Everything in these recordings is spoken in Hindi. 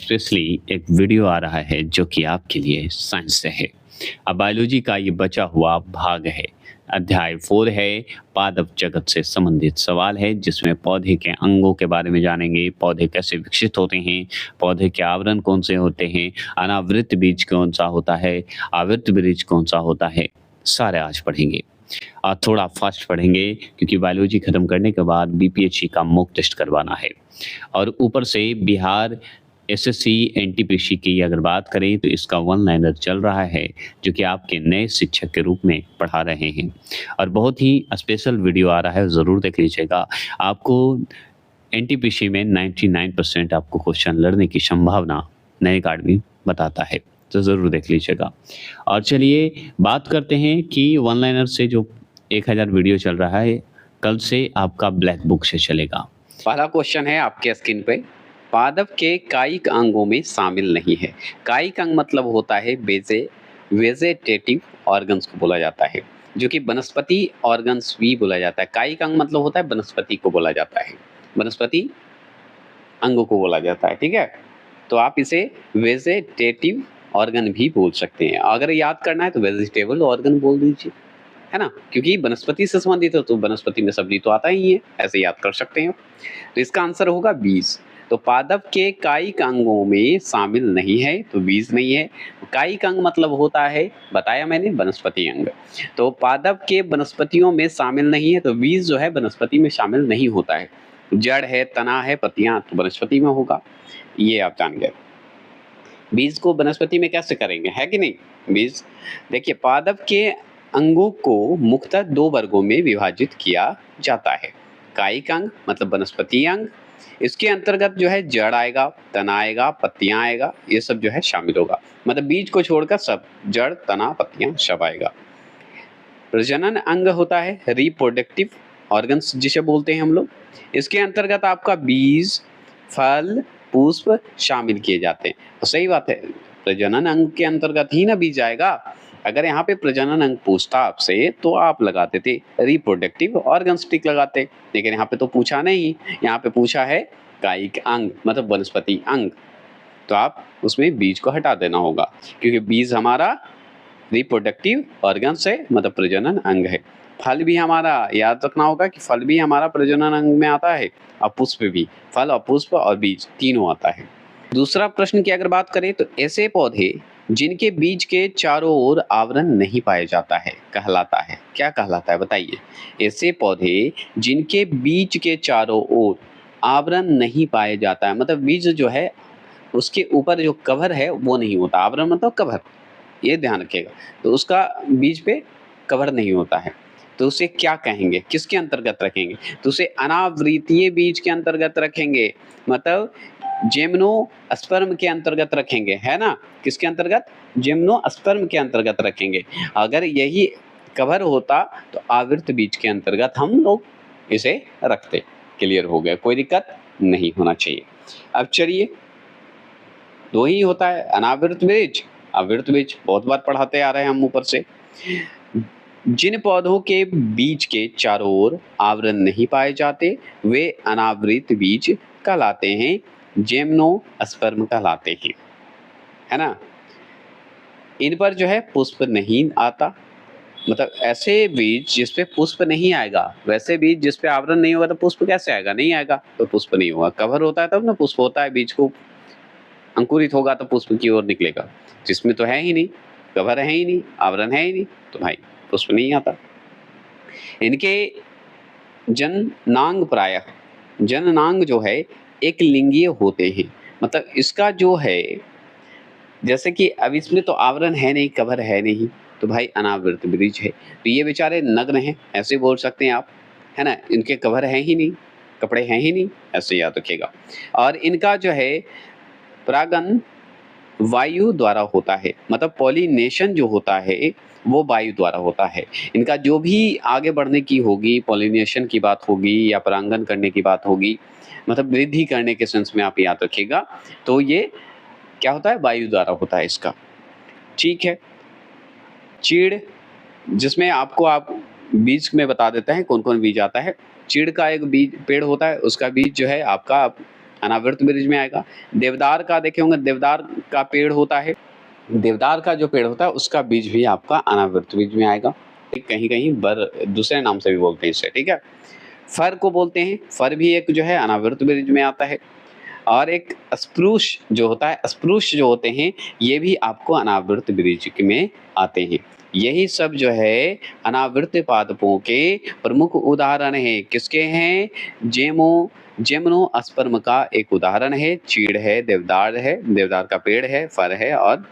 स्पेशली एक वीडियो आ रहा है जो कि आपके लिए साइंस से है। अब बायोलॉजी का ये बचा हुआ भाग है। अध्याय 4 है, पादप जगत से संबंधित सवाल है जिसमें पौधे के अंगों के बारे में जानेंगे, पौधे कैसे विकसित होते हैं, पौधे के आवरण कौन से होते हैं, अनावृत बीज कौन सा होता है, आवृत बीज कौन सा होता है, सारे आज पढ़ेंगे। थोड़ा फास्ट पढ़ेंगे क्योंकि बायोलॉजी खत्म करने के बाद बीपीएचई का मॉक टेस्ट करवाना है। और ऊपर से बिहार एसएससी एनटीपीसी की अगर बात करें तो इसका वन लाइनर चल रहा है जो कि आपके नए शिक्षक के रूप में पढ़ा रहे हैं और बहुत ही स्पेशल वीडियो आ रहा है, ज़रूर देख लीजिएगा। आपको एनटीपीसी में 99% आपको क्वेश्चन लड़ने की संभावना नए अकाडमी बताता है, तो ज़रूर देख लीजिएगा। और चलिए बात करते हैं कि वन लाइनर से जो 1000 वीडियो चल रहा है, कल से आपका ब्लैक बुक से चलेगा। पहला क्वेश्चन है आपके स्क्रीन पे, पादप के कायिक अंगों में शामिल नहीं है। कायिक अंग मतलब होता है वेजेटेटिव ऑर्गन्स को बोला जाता है, जो कि वनस्पति ऑर्गन्स भी बोला जाता है। कायिक अंग मतलब होता है वनस्पति को बोला जाता है, वनस्पति अंग को बोला जाता है। ठीक है, तो आप इसे वेजेटेटिव ऑर्गन भी बोल सकते हैं। अगर याद करना है तो वेजिटेबल ऑर्गन बोल दीजिए, है ना, क्योंकि वनस्पति से संबंधित है तो वनस्पति में सब्जी तो आता ही है, ऐसे याद कर सकते हैं। तो इसका आंसर होगा बीज। तो पादप के कायिक अंगों में शामिल नहीं है तो बीज नहीं है। कायिक अंग मतलब होता है, बताया मैंने, वनस्पति अंग। तो पादप के वनस्पतियों में शामिल नहीं है तो बीज जो है वनस्पति में शामिल नहीं होता है। जड़ है, तना है, पत्तियां तो वनस्पति में होगा, ये आप जान गए। बीज को वनस्पति में कैसे करेंगे, है कि नहीं। बीज देखिए, पादप के अंगों को मुख्यतः 2 वर्गों में विभाजित किया जाता है। कायिक अंग मतलब वनस्पति अंग, इसके अंतर्गत जो है जड़ आएगा, तना आएगा, पत्तियां आएगा, ये सब जो है शामिल होगा। मतलब बीज को छोड़कर सब, जड़, तना, पत्तियां सब आएगा। प्रजनन अंग होता है रिप्रोडक्टिव ऑर्गन्स जिसे बोलते हैं हम लोग, इसके अंतर्गत आपका बीज, फल, पुष्प शामिल किए जाते हैं। तो सही बात है, प्रजनन अंग के अंतर्गत ही ना बीज आएगा। अगर यहाँ पे प्रजनन अंग पूछता आपसे तो आप लगाते थे रिप्रोडक्टिव ऑर्गन्स टिक लगाते, लेकिन यहाँ पे तो पूछा नहीं, यहाँ पे पूछा है कायिक अंग मतलब वनस्पति अंग, तो आप उसमें बीज को हटा देना होगा क्योंकि बीज हमारा रिप्रोडक्टिव ऑर्गन्स है, मतलब प्रजनन अंग है। फल भी हमारा, याद रखना होगा कि फल भी हमारा प्रजनन अंग में आता है और पुष्प भी, फल और पुष्प और बीज तीनों आता है। दूसरा प्रश्न की अगर बात करें तो ऐसे पौधे जिनके बीज के चारों ओर आवरण नहीं पाया जाता है कहलाता है, क्या कहलाता है बताइए। ऐसे पौधे जिनके बीज के चारों ओर आवरण नहीं पाया जाता है, मतलब बीज जो है उसके ऊपर जो कवर है वो नहीं होता, आवरण मतलब कवर, ये ध्यान रखिएगा। तो उसका बीज पे कवर नहीं होता है तो उसे क्या कहेंगे, किसके अंतर्गत रखेंगे, तो उसे अनावृतीय बीज के अंतर्गत रखेंगे, मतलब जिम्नोस्पर्म के अंतर्गत रखेंगे, है ना। किसके अंतर्गत, जिम्नोस्पर्म के अंतर्गत रखेंगे। अगर यही कवर होता तो आवृत बीज के अंतर्गत हम लोग इसे रखते। क्लियर हो गया, कोई दिक्कत नहीं होना चाहिए। अब चलिए, 2 ही होता है, अनावृत बीज, आवृत बीज, बहुत बार पढ़ाते आ रहे हैं हम ऊपर से। जिन पौधों के बीज के चारों ओर आवरण नहीं पाए जाते वे अनावृत बीज कहलाते हैं, जिम्नोस्पर्म कहलाते हैं, है ना। इन पर जो है पुष्प नहीं आता, मतलब ऐसे बीज जिसपे पुष्प नहीं आएगा, वैसे बीज जिसपे आवरण नहीं होगा तो पुष्प कैसे आएगा, नहीं आएगा तो पुष्प नहीं होगा। कवर होता है तब ना पुष्प होता है, बीज को अंकुरित होगा तो पुष्प की ओर निकलेगा, जिसमें तो है ही नहीं, कवर है ही नहीं, आवरण है ही नहीं, तो भाई पुष्प नहीं आता। इनके जननांग प्रायः, जननांग जो है एक लिंगीय होते हैं, मतलब इसका जो है, जैसे कि अब इसमें तो आवरण है नहीं, कवर है नहीं, तो भाई अनावृत बीज है। तो ये बेचारे नग्न हैं, ऐसे बोल सकते हैं आप, है ना, इनके कवर है ही नहीं, कपड़े हैं ही नहीं, ऐसे याद रखिएगा। और इनका जो है परागन वायु द्वारा होता है, मतलब पॉलिनेशन जो होता है वो वायु द्वारा होता है। इनका जो भी आगे बढ़ने की होगी, पॉलिनेशन की बात होगी या परागन करने की बात होगी, मतलब वृद्धि करने के सेंस में आप याद रखिएगा, तो ये क्या होता है, वायु द्वारा होता है इसका। ठीक है, चीड़, जिसमें आपको आप बीज में बता देते हैं कौन कौन बीज आता है। चीड़ का एक बीज पेड़ होता है, उसका बीज जो है आपका अनावृत बीज में आएगा। देवदार का देखे होंगे, देवदार का पेड़ होता है, देवदार का जो पेड़ होता है उसका बीज भी आपका अनावृत बीज में आएगा। कहीं कहीं बर दूसरे नाम से भी बोलते हैं इसे, ठीक है। फर को बोलते हैं, फर भी एक जो है अनावृत बीज में आता है। और एक स्प्रूश जो होता है, स्प्रूश जो होते हैं ये भी आपको अनावृत बीज में आते हैं। यही सब जो है अनावृत पादपों के प्रमुख उदाहरण है। किसके हैं? जिम्नोस्पर्म का एक उदाहरण है, चीड़ है, देवदार है, देवदार का पेड़ है, फर है, और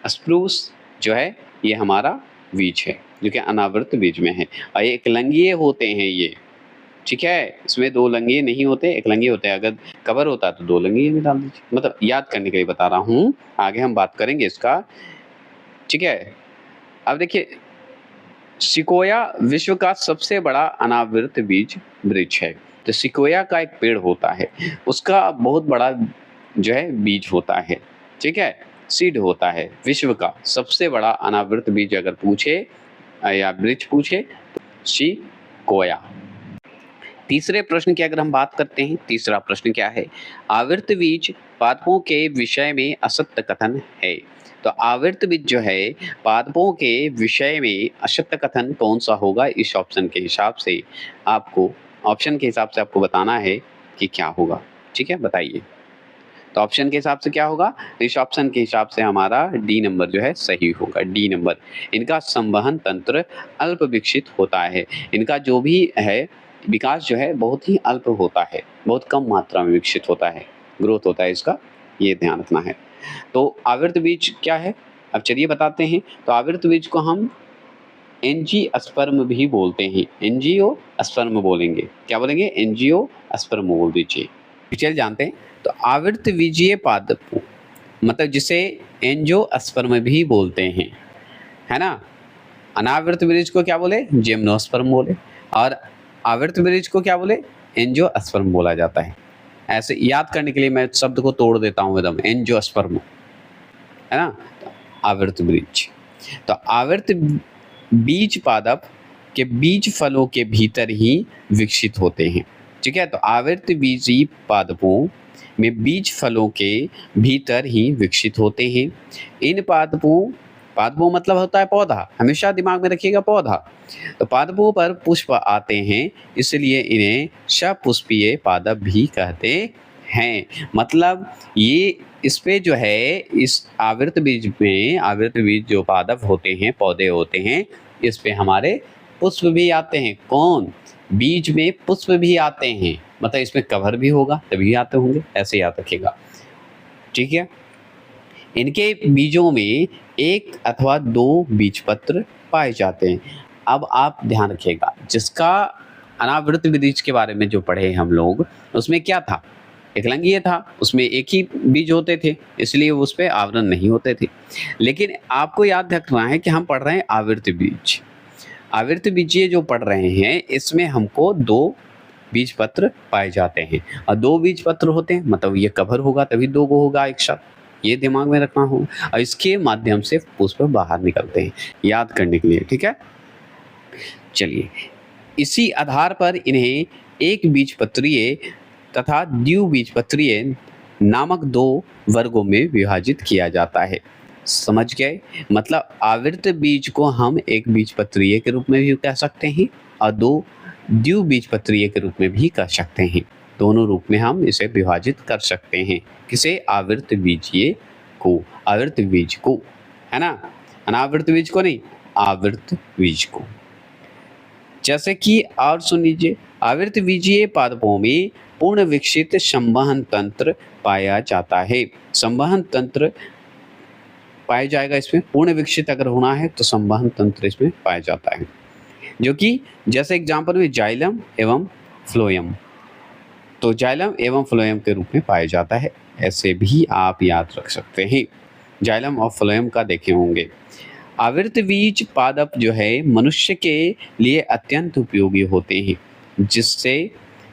स्प्रूस जो है ये हमारा बीज है जो कि अनावृत बीज में है। और ये एकलंगीय होते हैं ये, ठीक है। इसमें दो लंगिए नहीं होते, एक लंगिए होते हैं। अगर कवर होता तो दो लंगिए में डाल दीजिए, मतलब याद करने के लिए बता रहा हूँ, आगे हम बात करेंगे इसका, ठीक है। अब देखिए, सिकोया विश्व का सबसे बड़ा अनावृत बीज वृक्ष है। तो सिकोया का एक पेड़ होता है, उसका बहुत बड़ा जो है बीज होता है, ठीक है, सीड होता है। विश्व का सबसे बड़ा अनावृत बीज अगर पूछे या वृक्ष पूछे तो सिकोया। तीसरे प्रश्न की अगर हम बात करते हैं, तीसरा प्रश्न क्या है? आवृत बीज पादपों के विषय में असत्य कथन है। तो आवृत बीज जो है पादपों के विषय में असत्य कथन कौन सा होगा? इस ऑप्शन के हिसाब से आपको, ऑप्शन के हिसाब से आपको बताना है कि क्या होगा, ठीक है, बताइए। तो ऑप्शन के हिसाब से क्या होगा? इस ऑप्शन के हिसाब से हमारा डी नंबर जो है सही होगा, डी नंबर। इनका संवहन तंत्र अल्प विकसित होता है, इनका जो भी है विकास जो है बहुत ही अल्प होता है, बहुत कम मात्रा में विकसित होता है, ग्रोथ होता है इसका, ये ध्यान रखना है। तो आवृत बीज क्या है? अब चलिए बताते हैं। तो आवृत बीज को हम एंजियोस्पर्म भी बोलते हैं, एंजियोस्पर्म बोलेंगे, क्या बोलेंगे? एंजियोस्पर्म बोल दीजिए। चलिए जानते हैं। तो आवृत बीजीय पादप मतलब जिसे एंजियोस्पर्म भी बोलते हैं, है ना। अनावृत बीज को क्या बोले? जिम्नोस्पर्म बोले, और आवृत बीज को क्या बोले? एंजियोस्पर्म बोला जाता है। ऐसे याद करने के लिए मैं शब्द को तोड़ देता हूँ एकदम, एंजियोस्पर्म, है ना। आवृत बीज, तो आवृत बीज पादप के बीज फलों के भीतर ही विकसित होते हैं, ठीक है। तो आवृत बीजी पादपों में बीज फलों के भीतर ही विकसित होते हैं। इन पादपों मतलब होता है पौधा, हमेशा दिमाग में रखिएगा, पौधा। तो पादपों पर पुष्प आते हैं, इसलिए इन्हें सपुष्पीय पादप भी कहते हैं। मतलब ये इस पे जो है, इस आवृत बीज में, आवृत बीज जो पादप होते हैं, पौधे होते हैं, इस पे हमारे पुष्प भी आते हैं। कौन? बीज में पुष्प भी आते हैं, मतलब इसमें कवर भी होगा तभी आते होंगे, ऐसे याद रखिएगा, ठीक है। इनके बीजों में एक अथवा दो बीजपत्र पाए जाते हैं। अब आप ध्यान रखिएगा, जिसका अनावृत बीज के बारे में जो पढ़े हम लोग, उसमें क्या था? एकलंगीय था, उसमें एक ही बीज होते थे, इसलिए उस पर आवरण नहीं होते थे। लेकिन आपको याद रखना है कि हम पढ़ रहे हैं आवृत बीज। आवृत बीजीय जो पढ़ रहे हैं, इसमें हमको दो बीज पत्र पाए जाते हैं, और दो बीज पत्र होते हैं मतलब ये कवर होगा तभी दो गो होगा एक साथ, ये दिमाग में रखना होगा। और इसके माध्यम से पुष्प बाहर निकलते हैं, याद करने के लिए, ठीक है। चलिए, इसी आधार पर इन्हें एक बीजपत्रीय तथा द्विबीजपत्रीय नामक दो वर्गों में विभाजित किया जाता है। समझ गए? मतलब आवृत बीज को हम एक बीजपत्रीय के रूप में भी कह सकते हैं और दो द्विबीजपत्रीय के रूप में भी कह सकते हैं। दोनों रूप में हम इसे विभाजित कर सकते हैं। किसे? आवृत बीजीय को, आवृत बीज को, है ना, अनावृत बीज को नहीं, आवृत बीज को। जैसे कि और सुन लीजिए, आवृत बीजीय पादपों में पूर्ण विकसित संवहन तंत्र पाया जाता है। संवहन तंत्र पाया जाएगा इसमें, पूर्ण विकसित अगर होना है तो संवहन तंत्र इसमें पाया जाता है, जो कि जैसे एग्जाम्पल में जाइलम एवं फ्लोएम, तो जाइलम एवं फ्लोएम के रूप में पाया जाता है। ऐसे भी आप याद रख सकते हैं, जाइलम और फ्लोएम का देखे होंगे। आवृत बीज पादप जो है मनुष्य के लिए अत्यंत उपयोगी होते हैं, जिससे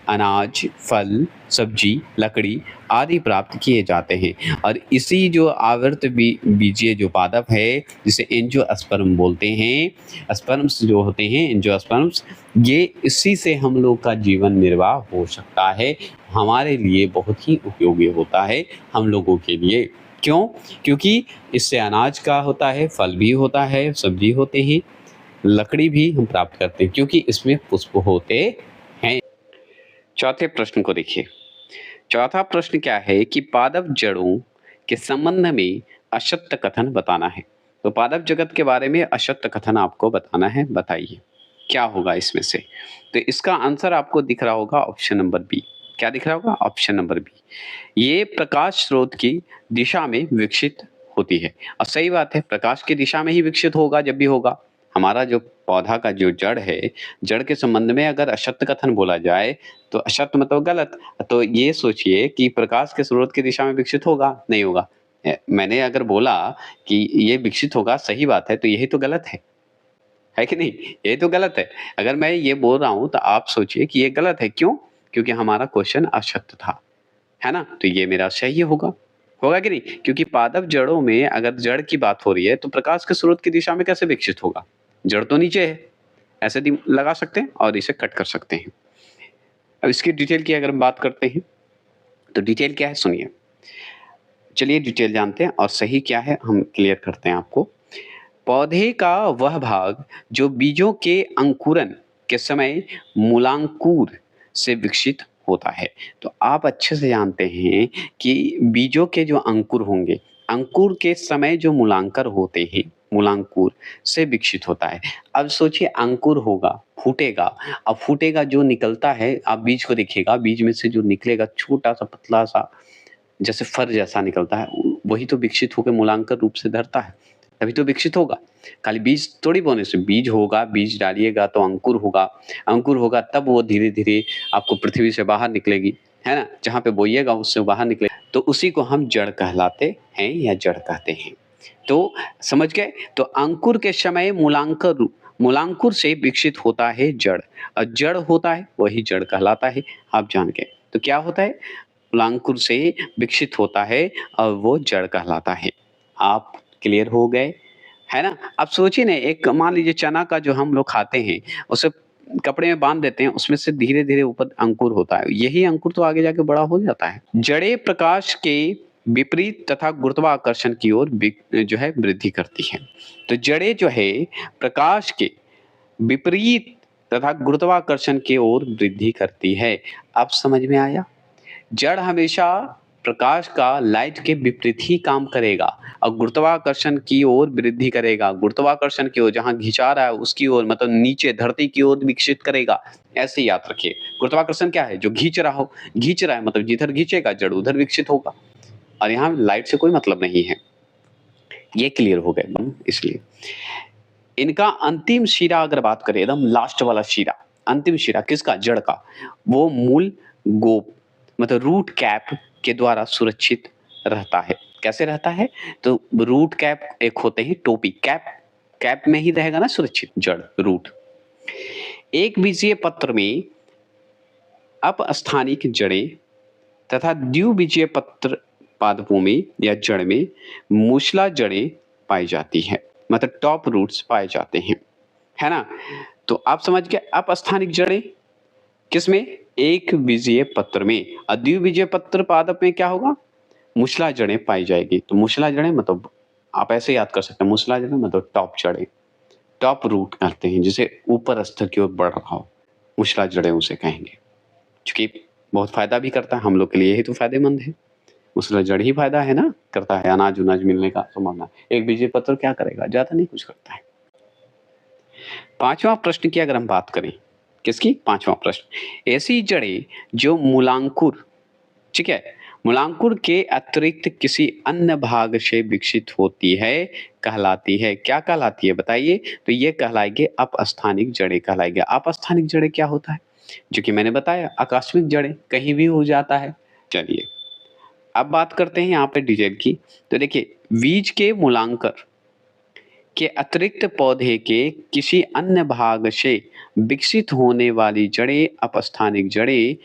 अनाज, फल, सब्जी, लकड़ी आदि प्राप्त किए जाते हैं। और इसी जो आवर्त बीजीय जो पादप है, जिसे एंजियोस्पर्म बोलते हैं, स्पर्म्स जो होते हैं एंजियोस्पर्म्स, ये इसी से हम लोग का जीवन निर्वाह हो सकता है। हमारे लिए बहुत ही उपयोगी होता है हम लोगों के लिए। क्यों? क्योंकि इससे अनाज का होता है, फल भी होता है, सब्जी होते हैं, लकड़ी भी हम प्राप्त करते हैं, क्योंकि इसमें पुष्प होते हैं। चौथे प्रश्न को देखिए। चौथा प्रश्न क्या है कि पादप जड़ों के संबंध में असत्य कथन बताना है। तो पादप जगत के बारे में असत्य कथन आपको बताना है, बताइए क्या होगा इसमें से। तो इसका आंसर आपको दिख रहा होगा ऑप्शन नंबर बी। क्या दिख रहा होगा? Option number B. ये प्रकाश स्रोत की दिशा में विकसित होती है। और सही बात है, प्रकाश की दिशा में ही विकसित होगा जब भी होगा। हमारा जो पौधा का जो जड़ है, जड़ के संबंध में अगर असत्य कथन बोला जाए तो असत्य मतलब गलत। तो ये सोचिए कि प्रकाश के स्रोत की दिशा में विकसित होगा? नहीं होगा। मैंने अगर बोला कि ये विकसित होगा, सही बात है, तो यही तो गलत है कि नहीं? ये तो गलत है। अगर मैं ये बोल रहा हूँ तो आप सोचिए कि ये गलत है। क्यों? क्योंकि हमारा क्वेश्चन असत्य था, है ना? तो ये मेरा सही होगा। होगा कि नहीं? क्योंकि पादप जड़ों में अगर जड़ की बात हो रही है तो प्रकाश के स्रोत की दिशा में कैसे विकसित होगा? जड़ तो नीचे है। ऐसे लगा सकते हैं और इसे कट कर सकते हैं। अब इसकी डिटेल की अगर हम बात करते हैं तो डिटेल क्या है सुनिए। चलिए डिटेल जानते हैं और सही क्या है हम क्लियर करते हैं आपको। पौधे का वह भाग जो बीजों के अंकुरन के समय मूलांकुर से विकसित होता है। तो आप अच्छे से जानते हैं कि बीजों के जो अंकुर होंगे, अंकुर के समय जो मूलांकर होते हैं, मूलांकुर से विकसित होता है। अब सोचिए अंकुर होगा, फूटेगा। अब फूटेगा, जो निकलता है, आप बीज को देखिएगा, बीज में से जो निकलेगा छोटा सा पतला सा जैसे फर जैसा निकलता है, वही तो विकसित होकर मूलांकर रूप से धरता है, तभी तो विकसित होगा। खाली बीज थोड़ी बोने से बीज होगा, बीज डालिएगा तो अंकुर होगा, अंकुर होगा तब वो धीरे धीरे आपको पृथ्वी से बाहर निकलेगी, है ना? जहाँ पे बोइएगा उससे बाहर निकले, तो उसी को हम जड़ कहलाते हैं या जड़ कहते हैं। तो समझ गए? तो अंकुर के समय मूलांकुर से विकसित होता है जड़, और जड़ होता है वही जड़ कहलाता है। आप जान गए। तो क्या होता है? मूलांकुर से विकसित होता है और वो जड़ कहलाता है। आप क्लियर हो गए, है ना? अब सोचिए ना, एक मान लीजिए चना का जो हम लोग खाते हैं, उसे कपड़े में बांध देते हैं, उसमें से धीरे धीरे ऊपर अंकुर होता है। यही अंकुर तो आगे जाके बड़ा हो जाता है। जड़ें प्रकाश के विपरीत तथा गुरुत्वाकर्षण की ओर जो है वृद्धि करती है। तो जड़ें जो है प्रकाश के विपरीत तथा गुरुत्वाकर्षण की ओर वृद्धि करती है। अब समझ में आया? जड़ हमेशा प्रकाश का लाइट के विपरीत ही काम करेगा और गुरुत्वाकर्षण की ओर वृद्धि करेगा। गुरुत्वाकर्षण की ओर, जहां खिंचा रहा है उसकी ओर, मतलब नीचे धरती की ओर विकसित करेगा। ऐसे याद रखिए। गुरुत्वाकर्षण क्या है? जो खींच रहा हो, खींच रहा है मतलब जिधर खींचेगा जड़ उधर विकसित होगा। और यहाँ लाइट से कोई मतलब नहीं है। ये क्लियर हो गए इसलिए। इनका अंतिम शिरा अगर बात करें, एकदम लास्ट वाला शिरा, अंतिम शिरा किसका? जड़ का। वो मूल गोप मतलब रूट कैप के द्वारा सुरक्षित रहता है। कैसे रहता है? तो रूट कैप एक होते हैं टोपी, कैप, कैप में ही रहेगा ना सुरक्षित जड़, रूट। एक बीजीय पत्र में अपस्थानिक जड़ें तथा द्विबीजीय पत्र पादपों में या जड़ में मूसला जड़ें पाई जाती है, मतलब टॉप रूट्स पाए जाते हैं, है ना? तो आप समझ गए। अपस्थानिक जड़ें किसमें? एक बीजीय पत्र में। और द्विबीजीय पत्र पादप में क्या होगा? मूसला जड़ें पाई जाएगी। तो मूसला जड़ें मतलब आप ऐसे याद कर सकते हैं, मूसला जड़ें मतलब टॉप जड़ें, टॉप रूट कहते हैं, जिसे ऊपर स्तर की ओर बढ़ रहा हो, मूसला जड़ें उसे कहेंगे। क्योंकि बहुत फायदा भी करता है हम लोग के लिए, यही तो फायदेमंद है। मूसला जड़ ही फायदा है ना, करता है, अनाज उनाज मिलने का संभावना। एक बीजीय पत्र क्या करेगा? ज्यादा नहीं कुछ करता है। पांचवा प्रश्न की अगर हम बात करें, किसकी? पांचवा प्रश्न। ऐसी जड़ें जो मूलांकुर, ठीक है, मूलांकुर के अतिरिक्त किसी अन्य भाग से विकसित होती है कहलाती है। क्या कहलाती है बताइए? तो ये कहलाएंगे अपस्थानिक जड़ें कहलाएंगे। अपस्थानिक जड़ें क्या होता है? जो कि मैंने बताया, आकस्मिक जड़ें, कहीं भी हो जाता है। चलिए अब बात करते हैं यहाँ पे डिटेल की। तो देखिए, बीज के मूलांकर के अतिरिक्त पौधे के किसी अन्य भाग से विकसित होने वाली जड़ें अपस्थानिक जड़ें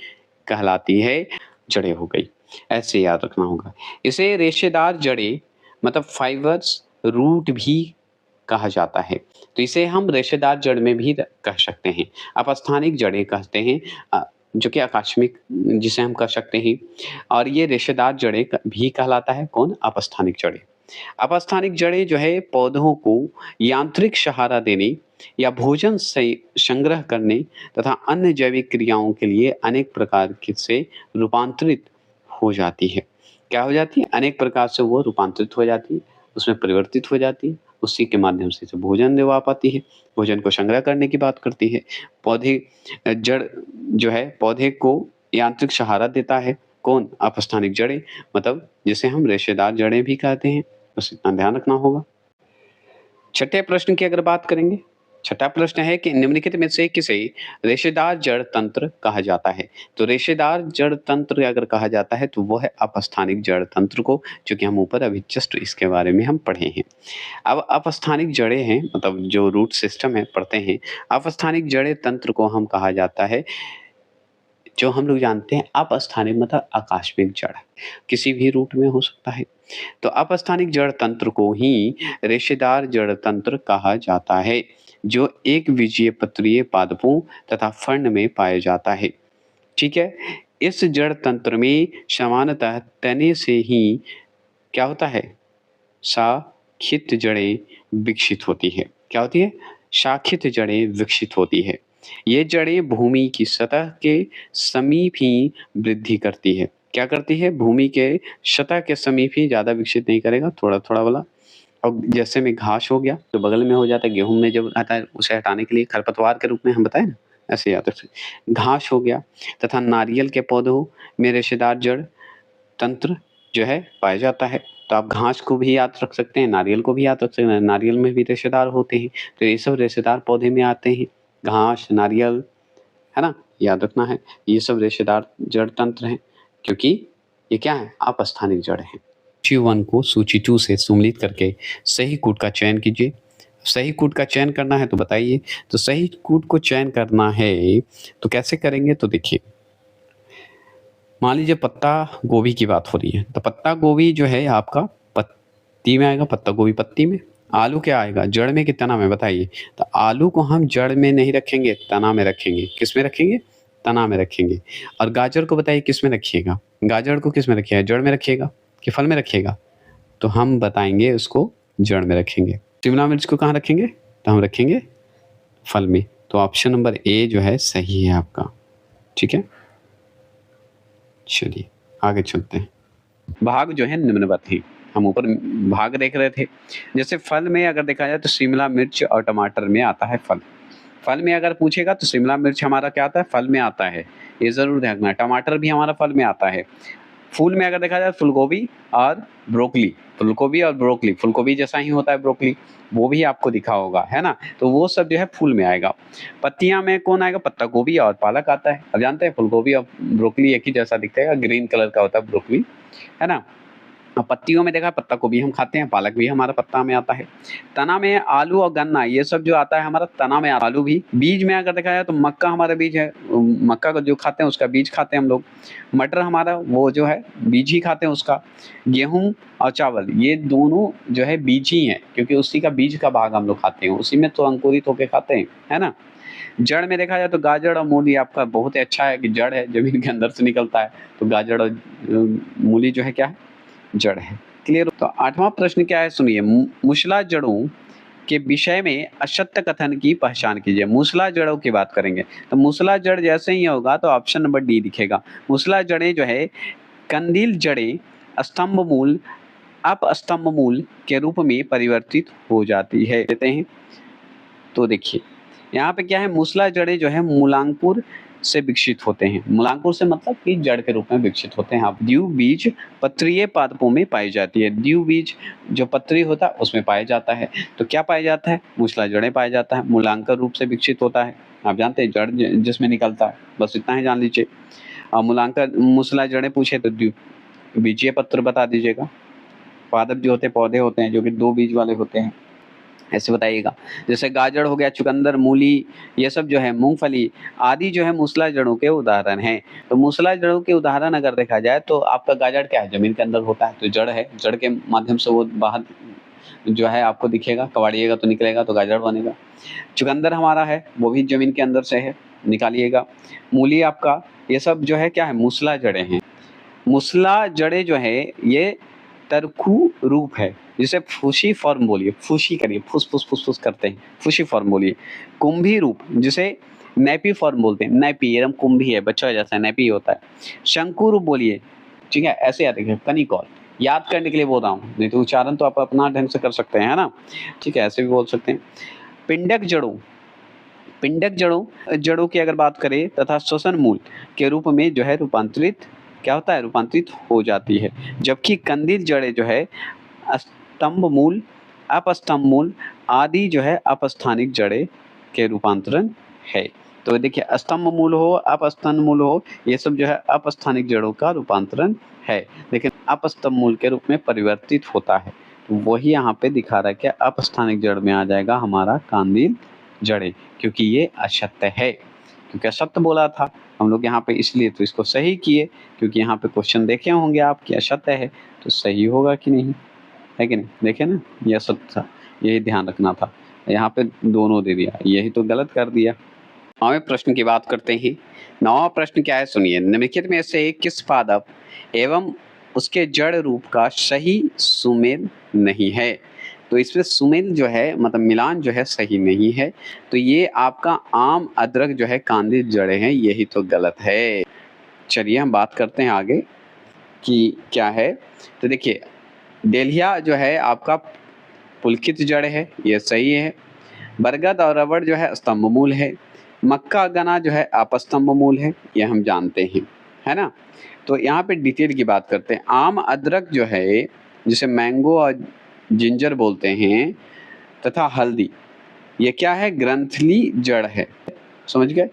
कहलाती है। जड़ें हो गई, ऐसे याद रखना होगा। इसे रेशेदार जड़ें मतलब फाइबर्स रूट भी कहा जाता है। तो इसे हम रेशेदार जड़ में भी कह सकते हैं। अपस्थानिक जड़ें कहते हैं जो कि आकस्मिक जिसे हम कह सकते हैं, और ये रेशेदार जड़ें भी कहलाता है। कौन? अपस्थानिक जड़ें। अपस्थानिक जड़ें जो है पौधों को यांत्रिक सहारा देने या भोजन से संग्रह करने तथा अन्य जैविक क्रियाओं के लिए अनेक प्रकार से रूपांतरित हो जाती है। क्या हो जाती है? अनेक प्रकार से वो रूपांतरित हो जाती है, उसमें परिवर्तित हो जाती है, उसी के माध्यम से भोजन दिलवा पाती है, भोजन को संग्रह करने की बात करती है। पौधे जड़ जो है पौधे को यांत्रिक सहारा देता है। कौन? अपस्थानिक जड़ें, मतलब जिसे हम रेशेदार जड़ें भी कहते हैं। बस इतना ध्यान रखना होगा। छठे प्रश्न की अगर बात करेंगे, छठा प्रश्न है कि निम्नलिखित में से किसे रेशेदार जड़ तंत्र कहा जाता है? तो रेशेदार जड़ तंत्र अगर कहा जाता है तो वो है अपस्थानिक जड़ तंत्र को, जो कि हम ऊपर अभी जस्ट इसके बारे में हम पढ़े हैं। अब अपस्थानिक जड़ें हैं, मतलब जो रूट सिस्टम है पढ़ते हैं। अपस्थानिक जड़ें तंत्र को हम कहा जाता है, जो हम लोग जानते हैं अपस्थानिक मतलब आकस्मिक जड़, किसी भी रूट में हो सकता है। तो अपस्थानिक जड़ तंत्र को ही रेशेदार जड़ तंत्र कहा जाता है, जो एक बीजीय पत्रीय पादपों तथा फर्ण में पाया जाता है। ठीक है, इस जड़ तंत्र में सामान्यतः तने से ही क्या होता है? शाखित जड़ें विकसित होती है। क्या होती है? शाखित जड़ें विकसित होती है। ये जड़ें भूमि की सतह के समीप ही वृद्धि करती है। क्या करती है? भूमि के सतह के समीप ही, ज़्यादा विकसित नहीं करेगा, थोड़ा-थोड़ा वाला। अब जैसे में घास हो गया तो बगल में हो जाता है, गेहूं में जब आता है उसे हटाने के लिए खरपतवार के रूप में हम बताए ना, ऐसे याद रखें। घास हो गया तथा नारियल के पौधों में रेशेदार जड़ तंत्र जो है पाया जाता है। तो आप घास को भी याद रख सकते हैं, नारियल को भी याद रख सकते हैं। नारियल में भी रेशेदार होते हैं, तो ये सब रेशेदार पौधे में आते हैं। घास, नारियल, है ना, याद रखना है। ये सब रेशेदार जड़ तंत्र हैं, क्योंकि ये क्या है? अपस्थानिक जड़ है। सूची 1 को सूची 2 से सम्मिलित करके सही कूट का चयन कीजिए। सही कूट का चयन करना है तो बताइए। तो सही कूट को चयन करना है तो कैसे करेंगे? तो देखिए, मान लीजिए पत्ता गोभी की बात हो रही है, तो पत्ता गोभी जो है आपका पत्ती में आएगा, पत्ता गोभी पत्ती में। आलू क्या आएगा? जड़ में कि तना में? बताइए। तो आलू को हम जड़ में नहीं रखेंगे, तना में रखेंगे। किस में रखेंगे? तना में रखेंगे। और गाजर को बताइए किस में रखिएगा? गाजर को किस में रखिएगा? जड़ में रखिएगा कि फल में रखिएगा? तो हम बताएंगे उसको जड़ में रखेंगे। शिमला मिर्च को कहाँ रखेंगे? तो हम रखेंगे फल में। तो ऑप्शन नंबर ए जो है सही है आपका। ठीक है, चलिए आगे चलते हैं। भाग जो है निम्नवत ही, हम ऊपर भाग देख रहे थे। जैसे फल में अगर देखा जाए तो शिमला मिर्च और टमाटर में आता है फल। फल में अगर पूछेगा तो शिमला मिर्च हमारा क्या आता है? फल में आता है, ये जरूर ध्यान रखना। टमाटर भी हमारा फल में आता है। फूल में अगर देखा जाए फूलगोभी और ब्रोकली, फूलगोभी और ब्रोकली, फूलगोभी जैसा ही होता है ब्रोकली, वो भी आपको दिखा होगा, है ना। तो वो सब जो है फूल में आएगा। पत्तियां में कौन आएगा? पत्ता गोभी और पालक आता है। अब जानते हैं फूलगोभी और ब्रोकली एक ही जैसा दिखता है, ग्रीन कलर का होता है ब्रोकली, है ना। पत्तियों में देखा पत्ता गोभी हम खाते हैं, पालक भी हमारा पत्ता में आता है। तना में आलू और गन्ना ये सब जो आता है हमारा तना में। आलू भी। बीज में अगर देखा जाए तो मक्का हमारा बीज है, मक्का को जो खाते हैं उसका बीज खाते हैं हम लोग। मटर हमारा वो जो है बीज ही खाते हैं उसका। गेहूं और चावल ये दोनों जो है बीज ही हैं, क्योंकि उसी का बीज का भाग हम लोग खाते हैं, उसी में तो अंकुरित होके खाते हैं, है ना। जड़ में देखा जाए तो गाजर और मूली आपका बहुत ही अच्छा है कि जड़ है, जमीन के अंदर से निकलता है। तो गाजर और मूली जो है क्या है? जड़ है। क्लियर? तो 8वां प्रश्न क्या है सुनिए। मूसला जड़ों के विषय में असत्य कथन की पहचान कीजिए। मूसला जड़ों की बात करेंगे तो मूसला जड़ जैसे ही होगा तो ऑप्शन नंबर डी दिखेगा। मूसला जड़ें जो है कंदील जड़ें स्तंभ मूल अपस्तंभ मूल के रूप में परिवर्तित हो जाती है। देते हैं तो देखिए यहाँ पे क्या है, मूसला जड़ें जो है मूलांकुर से विकसित होते हैं। मूलांकुर से मतलब कि जड़ के रूप में विकसित होते हैं। आप द्विव बीज पत्रीय पादपों में पाई जाती है। द्विव बीज जो पत्री होता है उसमें पाया जाता है। तो क्या पाया जाता है? मूसला जड़ें पाया जाता है। मूलांकर रूप से विकसित होता है। आप जानते हैं जड़ जिसमें निकलता है, बस इतना ही जान लीजिए। और मूलांकर मूसला जड़ें पूछे तो द्विव बीजीय पत्र बता दीजिएगा। पादप जो होते हैं पौधे होते हैं जो कि 2 बीज वाले होते हैं। ऐसे बताइएगा। जैसे गाजर हो गया, चुकंदर, मूली, ये सब जो है मूँगफली आदि जो है मूसला जड़ों के उदाहरण हैं। तो मूसला जड़ों के उदाहरण अगर देखा जाए तो आपका गाजर क्या है? ज़मीन के अंदर होता है, तो जड़ है, जड़ के माध्यम से वो बाहर जो है आपको दिखेगा, कबाड़िएगा तो निकलेगा तो गाजर बनेगा। चुकंदर हमारा है, वो भी ज़मीन के अंदर से है, निकालिएगा। मूली आपका, ये सब जो है क्या है? मूसला जड़ें हैं। मूसला जड़ें जो है ये तरकू रूप है, जिसे फूसी फॉर्म बोलिए, फूसी करिए, फुस-फुस करते हैं, फूसी फॉर्म बोलिए। कुंभी रूप, जिसे नैपी फॉर्म बोलते हैं, नैपी एकदम कुंभी है, बच्चा जैसा नैपी होता है। शंकु रूप बोलिए, ठीक है? ऐसे याद रखिए, कनिकौल, याद करने के लिए बोल रहा हूँ, नहीं तो उच्चारण तो आप अपना ढंग से कर सकते हैं, है ना? ठीक है, ऐसे भी बोल सकते हैं। पिंडक जड़ों, पिंडक जड़ों की अगर बात करें तथा श्वसन मूल के रूप में जो है रूपांतरित क्या होता है? रूपांतरित हो जाती है। जबकि कंदिल जड़ें जो है स्तंभ मूल, अपस्तंभ मूल आदि जो है अपस्थानिक जड़ें के रूपांतरण है। तो देखिए, स्तंभ मूल हो, अपस्तंभ मूल हो, ये सब जो है अपस्थानिक जड़ों का रूपांतरण है, लेकिन अपस्तंभ मूल के रूप में परिवर्तित होता है। तो वही यहाँ पे दिखा रहा है कि अपस्थानिक जड़ में आ जाएगा हमारा कांदिल जड़ें, क्योंकि ये असत्य है, क्योंकि असत्य बोला था हम लोग यहाँ पे, इसलिए तो इसको सही किए, क्योंकि यहाँ पे क्वेश्चन देखे होंगे आप कि असत्य है तो सही होगा कि नहीं, है कि नहीं? देखे ना, ये असत्य था, यही ध्यान रखना था। यहाँ पे दोनों दे दिया, यही तो गलत कर दिया। 9वें प्रश्न की बात करते हैं। 9वां प्रश्न क्या है सुनिए। निम्नलिखित में से किस पादप एवं उसके जड़ रूप का सही सुमेल नहीं है? तो इसमें सुमेल जो है मतलब मिलान जो है सही नहीं है, तो ये आपका आम, अदरक जो है कांदिल जड़ें हैं, यही तो गलत है। चलिए हम बात करते हैं आगे कि क्या है। तो देखिए, डेलिया जो है आपका पुलकित जड़ है, ये सही है। बरगद और रबड़ जो है स्तंभ मूल है। मक्का गना जो है अपस्तंभ मूल है, ये हम जानते हैं, है ना? तो यहाँ पे डिटेल की बात करते हैं। आम, अदरक जो है, जिसे मैंगो और जिंजर बोलते हैं, तथा हल्दी, ये क्या है? ग्रंथली जड़ है, समझ गए?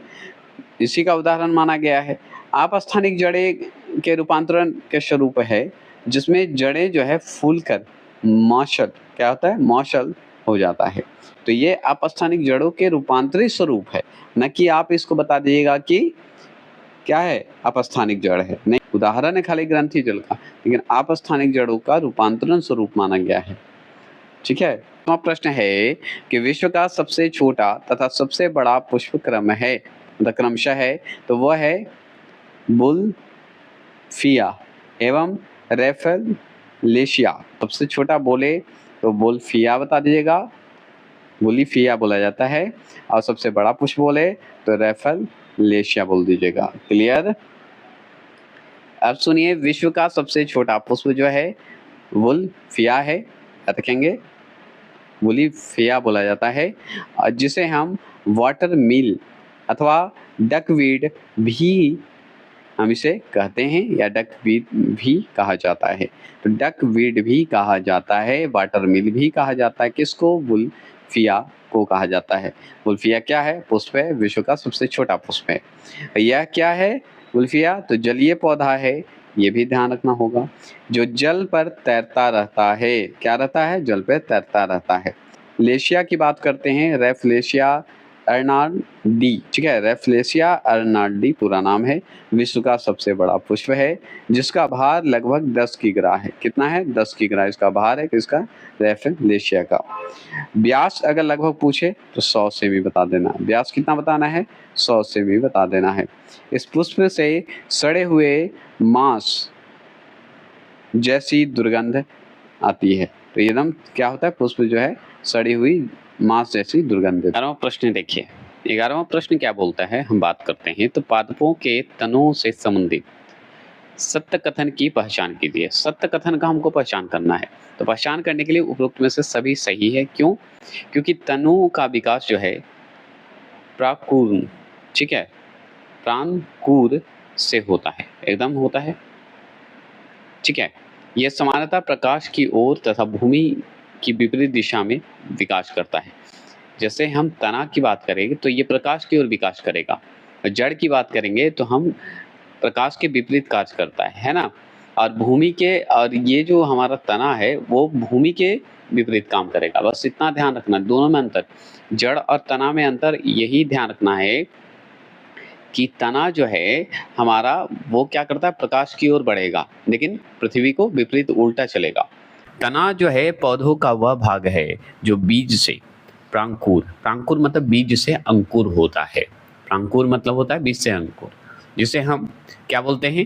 इसी का उदाहरण माना गया है। अपस्थानिक जड़ें के रूपांतरण के स्वरूप है, जिसमें जड़ें जो है फूलकर मौसल, क्या होता है? मौसल हो जाता है। तो ये अपस्थानिक जड़ों के रूपांतरित स्वरूप है, न कि आप इसको बता दीजिएगा कि क्या है? अपस्थानिक जड़ है। नहीं, उदाहरण है खाली ग्रंथि जड़ का, लेकिन अपस्थानिक जड़ों का रूपांतरण स्वरूप माना गया है। ठीक है? तो प्रश्न है कि विश्व का सबसे छोटा तथा सबसे बड़ा पुष्प क्रम है, मतलब क्रमशः है, तो वह है बुलफिया एवं रेफलेशिया। सबसे छोटा बोले तो बुलफिया बता दीजिएगा, बुलीफिया बोला जाता है, और सबसे बड़ा पुष्प बोले तो रेफलेशिया बोल दीजिएगा। क्लियर? अब सुनिए, विश्व का सबसे छोटा पुष्प जो है बुलफिया है, याद रखेंगे, बुलीफिया बोला जाता है, और जिसे हम वाटर मिल अथवा डकवीड भी हम इसे कहते हैं, या डकवीड भी कहा जाता है। तो डकवीड भी कहा जाता है, वाटर मिल भी कहा जाता है, किसको? बुलफिया को कहा जाता है। बुलफिया क्या है? पुष्प है, विश्व का सबसे छोटा पुष्प है। यह क्या है बुलफिया? तो जलीय पौधा है, ये भी ध्यान रखना होगा, जो जल पर तैरता रहता है। क्या रहता है? जल पर तैरता रहता है। लेशिया की बात करते हैं, रेफलेशिया अर्नाल्डी, ठीक है? रेफलेशिया अर्नाल्डी पूरा नाम है, विश्व का सबसे बड़ा पुष्प है, जिसका भार लगभग 10 किग्रा है। कितना है? 10 किग्रा इसका भार है, किसका? रेफलेशिया का। व्यास अगर लगभग पूछे तो 100 से भी बता देना। व्यास कितना बताना है? 100 से भी बता देना है। इस पुष्प से सड़े हुए मांस जैसी दुर्गंध आती है। तो एकदम क्या होता है? पुष्प जो है सड़ी हुई मांस जैसी दुर्गंध। 11वां प्रश्न देखिए। 11वां प्रश्न क्या बोलता है, हम बात करते हैं। तो पादपों के तनों से संबंधित सत्य कथन की पहचान कीजिए। सत्य कथन का हमको पहचान करना है, तो पहचान करने के लिए उपरोक्त में से सभी सही है। क्यों? क्योंकि तनों का विकास जो है प्राकुर, ठीक है, प्रांकुर से होता है, एकदम होता है, ठीक है। यह समानता प्रकाश की ओर तथा भूमि की विपरीत दिशा में विकास करता है। जैसे हम तना की बात करेंगे तो ये प्रकाश की ओर विकास करेगा, और जड़ की बात करेंगे तो हम प्रकाश के विपरीत कार्य करता है ना? और भूमि के और ये जो हमारा तना है वो भूमि के विपरीत काम करेगा। बस इतना ध्यान रखना, दोनों में अंतर, जड़ और तना में अंतर यही ध्यान रखना है कि तना जो है हमारा वो क्या करता है, प्रकाश की ओर बढ़ेगा, लेकिन पृथ्वी को विपरीत उल्टा चलेगा। तना जो है पौधों का वह भाग है जो बीज से प्रांकुर, प्रांकुर मतलब बीज से अंकुर होता है। प्रांकुर मतलब होता है बीज से अंकुर, जिसे हम क्या बोलते हैं,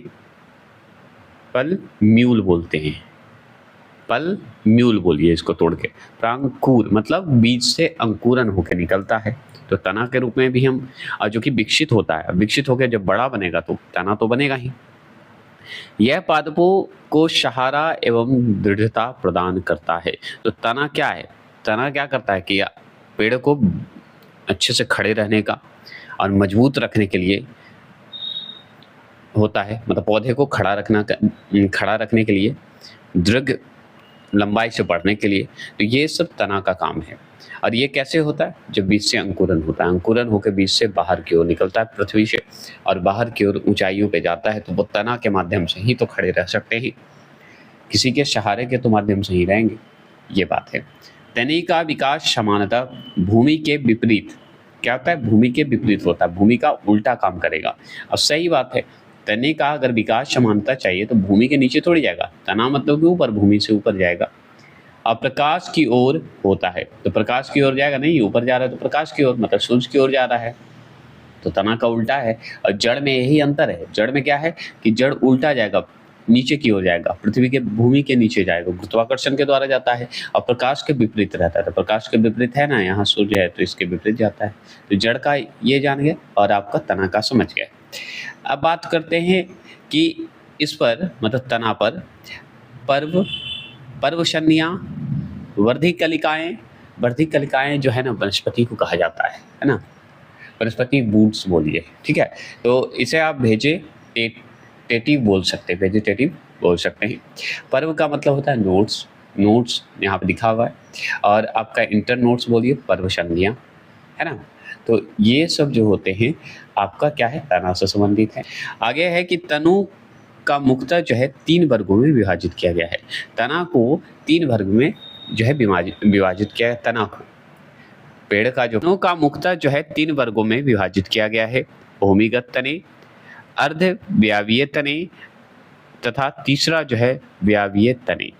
पल म्यूल बोलते हैं। पल म्यूल बोलिए इसको तोड़ के। प्रांकुर मतलब बीज से अंकुरन होकर निकलता है, तो तना के रूप में भी हम जो कि विकसित होता है, विकसित होकर जब बड़ा बनेगा तो तना तो बनेगा ही। यह पादपों को सहारा एवं दृढ़ता प्रदान करता है। तो तना क्या है, तना क्या करता है कि पेड़ को अच्छे से खड़े रहने का और मजबूत रखने के लिए होता है, मतलब पौधे को खड़ा रखने के लिए, दृढ़ लंबाई से बढ़ने के लिए, तो ये सब तना का काम है। और ये कैसे होता है, जब बीज से अंकुरन होता है, अंकुरन होकर बीज से बाहर की ओर निकलता है पृथ्वी से और बाहर की ओर ऊंचाइयों पे जाता है, तो वो तना के माध्यम से ही तो खड़े रह सकते हैं, किसी के सहारे के तो माध्यम से ही रहेंगे, ये बात है। तने का विकास समानतः भूमि के विपरीत क्या होता है, भूमि के विपरीत होता है, भूमि का उल्टा काम करेगा। अब सही बात है, तने का अगर विकास समानता चाहिए तो भूमि के नीचे थोड़ी जाएगा, तना मतलब कि ऊपर, भूमि से ऊपर जाएगा। अब प्रकाश की ओर होता है, तो प्रकाश की ओर जाएगा, नहीं ऊपर जा रहा है तो प्रकाश की ओर मतलब सूर्य की ओर जा रहा है, तो तना का उल्टा है। और जड़ में यही अंतर है, जड़ में क्या है कि जड़ उल्टा जाएगा, नीचे की ओर जाएगा, पृथ्वी के भूमि के नीचे जाएगा, गुरुत्वाकर्षण के द्वारा जाता है, और प्रकाश के विपरीत रहता है। तो प्रकाश के विपरीत है ना, यहाँ सूर्य है तो इसके विपरीत जाता है। तो जड़ का ये जान गए और आपका तना का समझ गए। अब बात करते हैं कि इस पर मतलब तना पर पर्व, पर्वशनियाँ, वर्धिकलिकाएं, वर्धिकलिकाएं जो है ना वनस्पति को कहा जाता है ना, वनस्पति बूट्स बोलिए, ठीक है। तो इसे आप वेजिटेटिव बोल सकते हैं, वेजिटेटिव बोल सकते हैं। पर्व का मतलब होता है नोट्स, नोट्स यहाँ पे दिखा हुआ है, और आपका इंटर नोट्स बोलिए पर्वसंधियाँ, है ना। तो ये सब जो होते हैं आपका क्या है, तना से संबंधित है। आगे है कि तनु का मुख्यतः जो है 3 वर्गों में विभाजित किया गया है। तना को 3 वर्ग में जो है विभाजित किया है। तना को, पेड़ का जो तनों का मुख्यतः जो है 3 वर्गों में विभाजित किया गया है। भूमिगत तने, अर्धव्यावीय तने तथा तीसरा जो है व्यावीय तने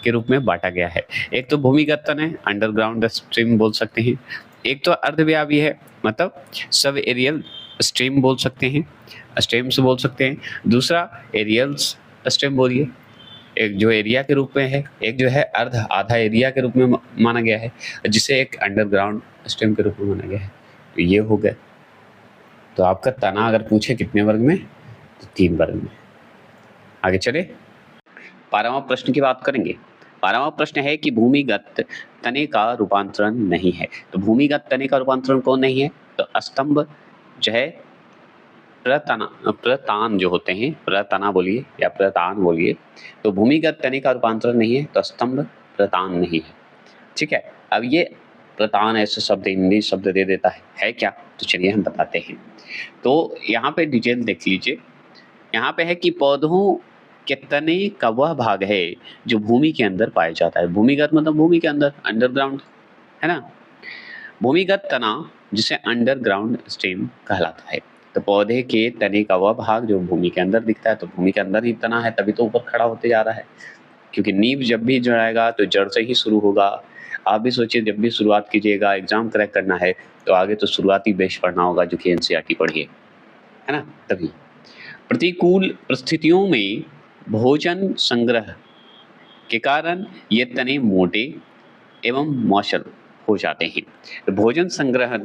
के रूप में बांटा गया है। एक तो भूमिगत तने, अंडरग्राउंड स्ट्रीम बोल सकते हैं। एक तो अर्धव्यावीय है, मतलब सब एरियल स्ट्रीम बोल सकते हैं, स्ट्रीम्स बोल सकते हैं। दूसरा एरियल्स स्ट्रीम बोलिए, एक जो एरिया के रूप में है, एक जो है आधा एरिया के रूप में माना गया है, जिसे एक अंडरग्राउंड स्ट्रीम के रूप में माना गया है। तो ये हो गए। तो आपका तना अगर पूछे कितने वर्ग में, तो 3 वर्ग में। आगे चले, 12वां प्रश्न की बात करेंगे। 12वां प्रश्न है कि भूमिगत तने का रूपांतरण नहीं है। तो भूमिगत तने का रूपांतरण कौन नहीं है, तो स्तंभ जो है प्रतान जो होते हैं, प्रतना बोलिए या प्रतान बोलिए, तो भूमिगत तने का रूपांतरण नहीं है, तो स्तंभ प्रतान नहीं है, ठीक है। अब ये प्रतान ऐसे शब्द हिंदी शब्द दे देता है क्या, तो चलिए हम बताते हैं। तो यहाँ पे डिटेल देख लीजिए। यहाँ पे है कि पौधों के तने का वह भाग है जो भूमि के अंदर पाया जाता है। भूमिगत मतलब भूमि के अंदर, अंडरग्राउंड, है ना। भूमिगत तना जिसे अंडरग्राउंड स्टेम कहलाता है। तो पौधे के तने का वह भाग जो भूमि के अंदर दिखता है, तो भूमि के अंदर ही तना है, तभी तो ऊपर खड़ा होते जा रहा है, क्योंकि नींव जब भी जुड़ाएगा तो जड़ से ही शुरू होगा। आप भी सोचिए, जब भी शुरुआत कीजिएगा, एग्जाम क्रैक करना है, तो आगे तो शुरुआती बेस पढ़ना होगा, जो कि एनसीईआरटी पढ़िए, है ना। तभी प्रतिकूल परिस्थितियों में भोजन संग्रह के कारण ये तने मोटे एवं मौसल हो जाते हैं। तो भोजन संग्रहण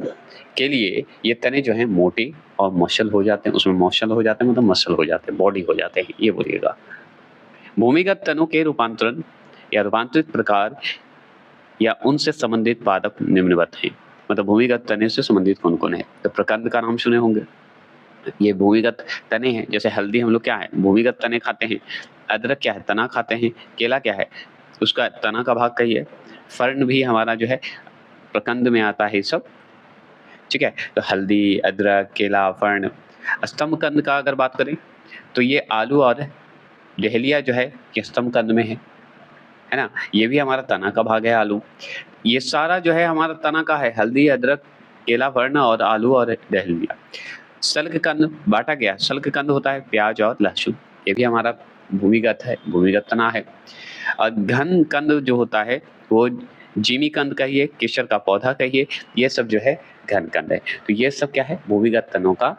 के लिए ये तने जो हैं मोटे और मौसल हो जाते हैं, उसमें मौसल हो जाते हैं मतलब मसल हो जाते हैं, बॉडी हो जाते हैं, ये बोलिएगा। भूमिगत तनों के रूपांतरण या रूपांतरित प्रकार या उनसे संबंधित पादप निम्नवत हैं। मतलब भूमिगत तने से संबंधित कौन कौन है, तो प्रकंद का नाम सुने होंगे, ये भूमिगत तने हैं। जैसे हल्दी हम लोग क्या है, भूमिगत तने खाते हैं। अदरक क्या है, तना खाते हैं। केला क्या है, उसका तना का भाग कही है। फर्ण भी हमारा जो है प्रकंद में आता है सब, ठीक है। तो हल्दी, अदरक, केला, फर्ण। स्तंभ कंद का अगर बात करें तो ये आलू और डहेलिया जो है ये स्तंभ कंद में है ना? ये भी हमारा तना का भाग है आलू। ये सारा जो है हमारा तना का है, हल्दी, अदरक, केला, वर्ण और आलू और डहेलिया। शल्क कंद बाँटा गया, शल्क कंद होता है प्याज और लहसुन, ये भी हमारा भूमिगत है, भूमिगत तना है। और घन कंद जो होता है वो जिमी कंद कहिए, केसर का पौधा कहिए, ये सब जो है घन कंद है। तो ये सब क्या है? भूमिगत तनों का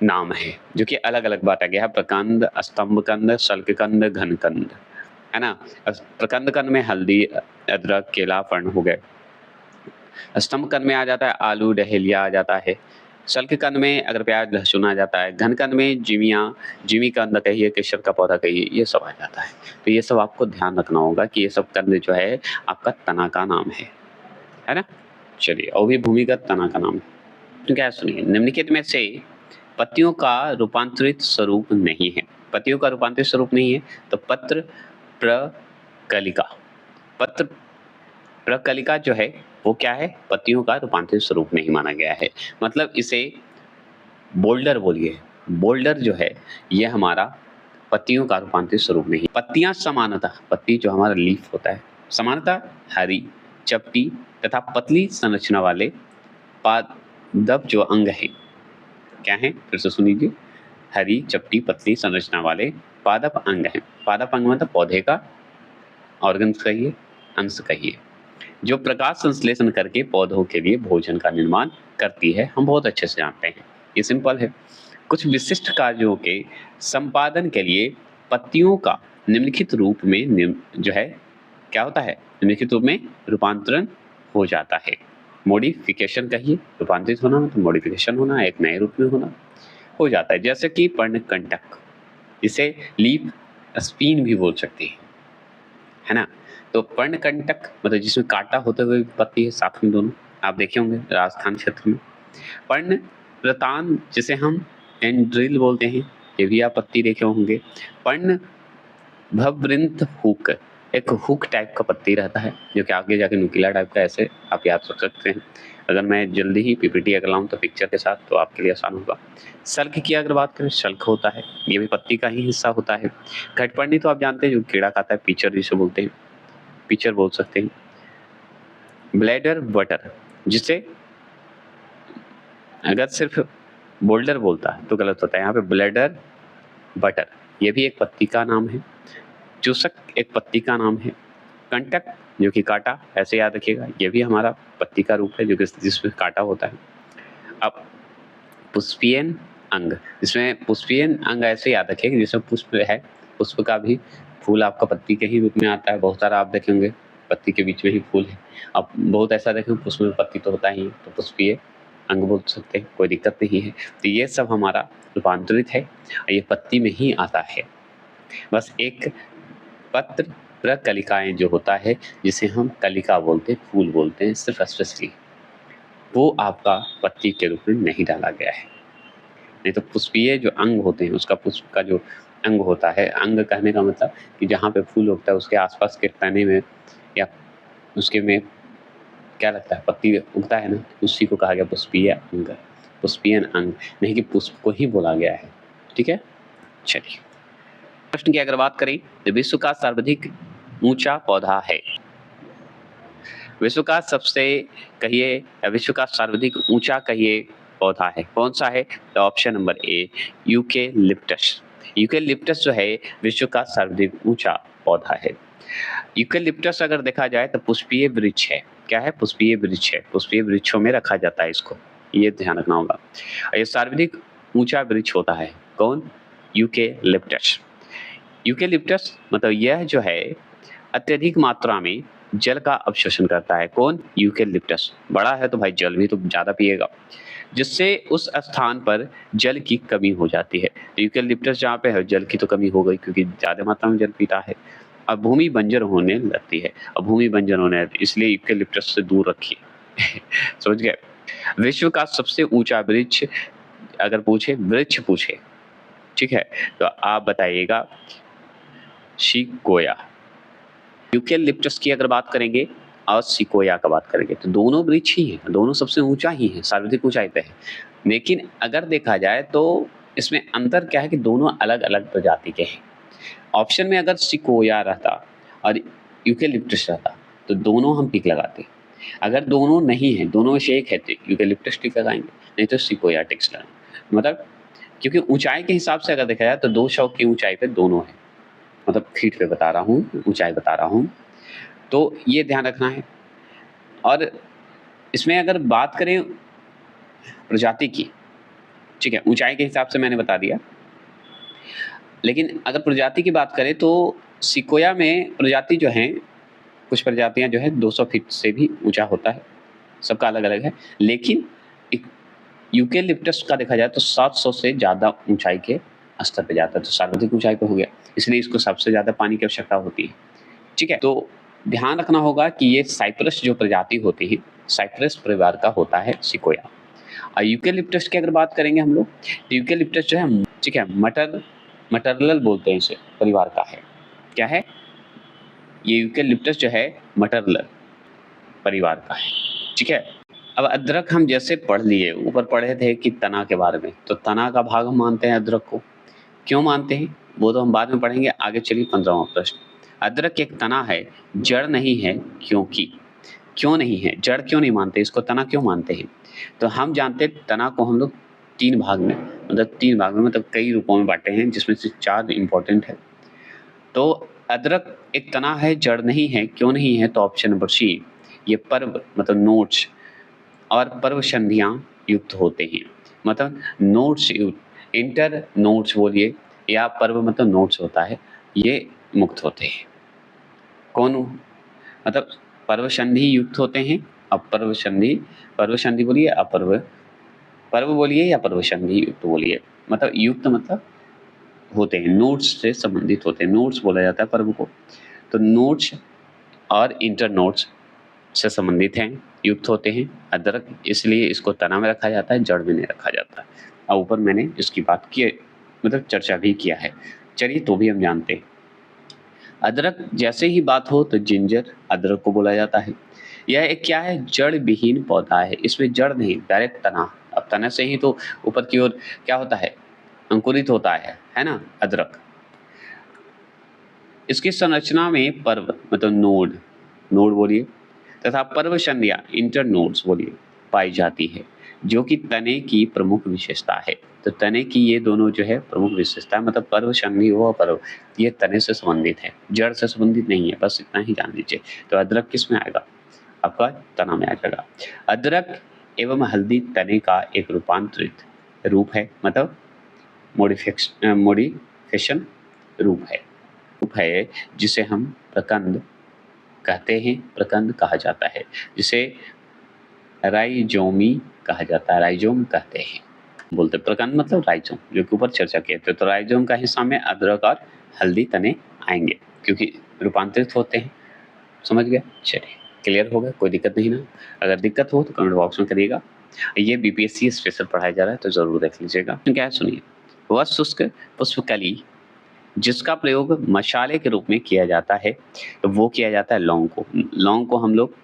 नाम है, जो कि अलग-अलग बाँटा गया है, प्रकंद, स्तंभ कंद, शल्क कंद, घन कंद, है ना? प्रकंद कंद में हल्दी, अदरक, केला, फर्ण हो गए। स्तंभ कंद में आ जाता है आलू, डहेलिया आ जाता है। शल्क कंद में अगर प्याज, लहसुन आ जाता है। घन कंद में जिमी कंद कहिए, केसर का पौधा कहिए, ये सब आ जाता है। तो ये सब आपको ध्यान रखना होगा कि ये सब कंद जो है आपका तना का नाम है ना? चलिए, और भी भूमिगत तना का नाम है। तो क्या सुनिए, निम्नलिखित में से पत्तियों का रूपांतरित स्वरूप नहीं है। पत्तियों का रूपांतरित स्वरूप नहीं है, तो पत्र प्रकलिका। पत्र प्रकलिका जो है वो क्या है? पत्तियों का रूपांतरित स्वरूप नहीं माना गया है। मतलब इसे बोल्डर बोलिए। बोल्डर जो है ये हमारा पत्तियों का रूपांतरित स्वरूप नहीं। पत्तियां समानतः, पत्ती जो हमारा लीफ होता है, समानतः हरी, चपटी तथा पतली संरचना वाले पादप जो अंग है, क्या है? फिर से सुन लीजिए, हरी, चपटी, पतली संरचना वाले पादप अंग हैं। पादप अंग मतलब पौधे का ऑर्गन्स कहिए, अंश कहिए, जो प्रकाश संश्लेषण करके पौधों के लिए भोजन का निर्माण करती है। हम बहुत अच्छे से जानते हैं, ये सिंपल है। कुछ विशिष्ट कार्यों के संपादन के लिए पत्तियों का निम्नलिखित रूप में जो है क्या होता है? निम्नलिखित रूप में रूपांतरण हो जाता है। मॉडिफिकेशन कहिए, रूपांतरित होना मतलब मॉडिफिकेशन होना, एक नए रूप में होना हो जाता है। जैसे कि पर्णकंटक, इसे लीफ स्पिन भी बोल सकते हैं, है ना? तो पर्णकंटक मतलब जिसमें कांटा होते हुए पत्ती है साथ में दोनों, आप देखे होंगे राजस्थान क्षेत्र में। पर्णप्रतान जिसे हम एंड्रिल बोलते हैं, ये भी आप पत्ती देखे होंगे। पर्ण भवृंत हुक, एक हुक टाइप का पत्ती रहता है जो कि आगे जाके नुकीला टाइप का, ऐसे आप याद रख सकते हैं। अगर मैं जल्दी ही पीपीटी अगर लाऊं तो पिक्चर के साथ, तो आपके लिए आसान होगा। शल्क की अगर बात करें, शल्क होता है, ये भी पत्ती का ही हिस्सा होता है। घटपर्णी तो आप जानते हैं जो कीड़ा खाता है, पीचर जिसे बोलते हैं, पीचर बोल सकते हैं। ब्लैडर बटर, जिसे अगर सिर्फ बोल्डर बोलता है तो गलत होता है, यहाँ पे ब्लैडर बटर, ये भी एक पत्ती का नाम है। चूसक एक पत्ती का नाम है। कंटक जो कि कांटा, ऐसे याद रखिएगा, ये भी हमारा पत्ती का रूप है जो कि जिसमें कांटा होता है। अब पुष्पीयन अंग, जिसमें पुष्पीयन अंग ऐसे याद रखिएगा जिसमें पुष्प है, पुष्प का भी फूल आपका पत्ती के ही रूप में आता है। बहुत सारा आप देखेंगे पत्ती के बीच में ही फूल है। आप बहुत ऐसा देखेंगे पुष्प में पत्ती तो होता ही है, तो पुष्पीय अंग बोल सकते हैं, कोई दिक्कत नहीं है। तो ये सब हमारा रूपांतरित है और ये पत्ती में ही आता है। बस एक पत्र प्रकलिकाएं जो होता है, जिसे हम कलिका बोलते हैं, फूल बोलते हैं सिर्फ स्पेशली, वो आपका पत्ती के रूप में नहीं डाला गया है। नहीं तो पुष्पीय जो अंग होते हैं, उसका पुष्प का जो अंग होता है, अंग कहने का मतलब कि जहाँ पे फूल उगता है उसके आसपास के तने में या उसके में क्या लगता है, पत्ती उगता है ना, उसी को कहा गया पुष्पीय अंग, पुष्पीयन अंग, नहीं कि पुष्प को ही बोला गया है। ठीक है, चलिए प्रश्न की अगर बात करें तो विश्व का सर्वाधिक ऊंचा पौधा है, विश्व का सबसे कहिए विश्व का सर्वाधिक ऊंचा कहिए पौधा है, कौन सा है? तो option number A eucalyptus. Eucalyptus जो है विश्व का सर्वाधिक ऊंचा पौधा है। यूकेलिप्टस अगर देखा जाए तो पुष्पीय वृक्ष है। क्या है? पुष्पीय वृक्ष है, पुष्पीय वृक्षों में रखा जाता है इसको, ये ध्यान रखना होगा। ये सर्वाधिक ऊंचा वृक्ष होता है, कौन? यूकेलिप्टस। यूकेलिप्टस मतलब यह जो है अत्यधिक मात्रा में जल का अवशोषण करता है, कौन? यूकेलिप्टस। बड़ा है तो भाई जल भी तो ज्यादा पिएगा, जिससे उस स्थान पर जल की कमी हो जाती है। तो यूकेलिप्टस जहाँ पे है जल की तो कमी हो गई क्योंकि ज्यादा मात्रा में जल पीता है, अब भूमि बंजर होने लगती है। अब भूमि बंजर होने लगती है, इसलिए यूकेलिप्टस से दूर रखिए। समझ गए? विश्व का सबसे ऊंचा वृक्ष अगर पूछे, वृक्ष पूछे, ठीक है, तो आप बताइएगा सिकोया। यूकेलिप्टस की अगर बात करेंगे और सिकोया का बात करेंगे तो दोनों वृक्ष ही हैं, दोनों सबसे ऊंचा ही है, सर्वाधिक ऊंचाई पे है। लेकिन अगर देखा जाए तो इसमें अंतर क्या है कि दोनों अलग-अलग प्रजाति के हैं। ऑप्शन में अगर सिकोया रहता और यूकेलिप्टस रहता, तो दोनों हम टिक लगाते। अगर दोनों नहीं है, दोनों में से एक है, तो यूकेलिप्टस टिक लगाएँगे, नहीं तो सिकोया टिक्स लगाएँगे। मतलब क्योंकि ऊँचाई के हिसाब से अगर देखा जाए तो 200 की ऊँचाई पे दोनों हैं। मतलब फीट पे बता रहा हूँ, ऊँचाई बता रहा हूँ। तो ये ध्यान रखना है। और इसमें अगर बात करें प्रजाति की, ठीक है, ऊँचाई के हिसाब से मैंने बता दिया। लेकिन अगर प्रजाति की बात करें तो सिकोया में प्रजाति जो हैं, कुछ प्रजातियाँ जो है 200 फीट से भी ऊँचा होता है, सबका अलग-अलग है। लेकिन एक यूकेलिप्टस का देखा जाए तो 700 से ज़्यादा ऊँचाई के स्तर पे जाता है, तो सर्वाधिक ऊँचाई पे हो गया, इसलिए इसको सबसे ज़्यादा पानी की आवश्यकता होती है। ठीक है, तो ध्यान रखना होगा कि ये साइप्रस जो प्रजाति होती है, साइप्रस परिवार का होता है सिकोया। और यूकेलिप्टस की अगर बात करेंगे हम लोग, तो यूकेलिप्टस जो है, ठीक है, मटरलल बोलते हैं इसे, परिवार का है। क्या है? ये यूकेलिप्टस जो है मटरलल परिवार का है, ठीक है। अब अदरक हम जैसे पढ़ लिए, ऊपर पढ़े थे कि तना के बारे में, तो तना का भाग हम मानते हैं अदरक को। क्यों मानते हैं वो तो हम बाद में पढ़ेंगे। आगे चलिए 15वां प्रश्न। अदरक एक तना है, जड़ नहीं है, क्योंकि। क्यों नहीं है, जड़ क्यों नहीं मानते, इसको तना क्यों मानते हैं? तो हम जानते हैं तना को हम लोग 3 भाग में, मतलब कई रूपों में बांटे हैं, जिसमें से 4 इंपॉर्टेंट है। तो अदरक एक तना है, जड़ नहीं है, क्यों नहीं है? तो ऑप्शन नंबर सी, ये पर्व मतलब नोट्स और पर्व संधियां युक्त होते हैं। मतलब नोट्स युक्त, इंटर नोट्स बोलिए, या पर्व मतलब नोट्स होता है, ये मुक्त होते हैं। कौन? मतलब पर्व संधि युक्त होते हैं, अपर्व संधि, पर्व संधि बोलिए, अपर्व, पर्व बोलिए या पर्व संधि युक्त बोलिए। मतलब युक्त मतलब होते हैं, नोट्स से संबंधित होते हैं, नोट्स बोला जाता है पर्व को। तो नोट्स और इंटर नोट्स से संबंधित हैं, युक्त होते हैं अदरक, इसलिए इसको तना में रखा जाता है, जड़ में नहीं रखा जाता। और ऊपर मैंने इसकी बात की, मतलब चर्चा भी किया है। चलिए तो भी हम जानते हैं। अदरक जैसे ही बात हो तो जिंजर अदरक को बोला जाता है। यह एक क्या है? जड़ विहीन पौधा है, इसमें जड़ नहीं, डायरेक्ट तना। अब तना से ही तो ऊपर की ओर क्या होता है? अंकुरित होता है ना अदरक। इसकी संरचना में पर्व मतलब नोड बोलिए, तथा पर्व संध्या इंटर नोड्स बोलिए पाई जाती है, जो कि तने की प्रमुख विशेषता है। तो तने की ये दोनों जो है प्रमुख विशेषता है, मतलब पर्व संधि हो पर्व, ये तने से संबंधित है, जड़ से संबंधित नहीं है, बस इतना ही जान लीजिए। तो अदरक किस में आएगा? आपका तना में आ जाएगा। अदरक एवं हल्दी तने का एक रूपांतरित रूप है, मतलब मॉडिफिकेशन रूप है, जिसे हम प्रकंद कहते हैं, प्रकंद कहा जाता है, जिसे राइजोमी कहा जाता है, राइजोम कहते हैं, बोलते प्रकंद मतलब राइजोम, जो कि ऊपर चर्चा किए थे। तो राइजोम का हिस्सा में अदरक और हल्दी तने आएंगे, क्योंकि रूपांतरित होते हैं। समझ गया? चलिए क्लियर हो गया, कोई दिक्कत नहीं ना। अगर दिक्कत हो तो कमेंट बॉक्स में करिएगा। ये बीपीएससी स्पेशल पढ़ाया जा रहा है, तो जरूर देख लीजिएगा। क्या है सुनिए। वह शुष्क पुष्पकली जिसका प्रयोग मसाले के रूप में किया जाता है, तो वो किया जाता है लौंग को। लौंग को हम लोग,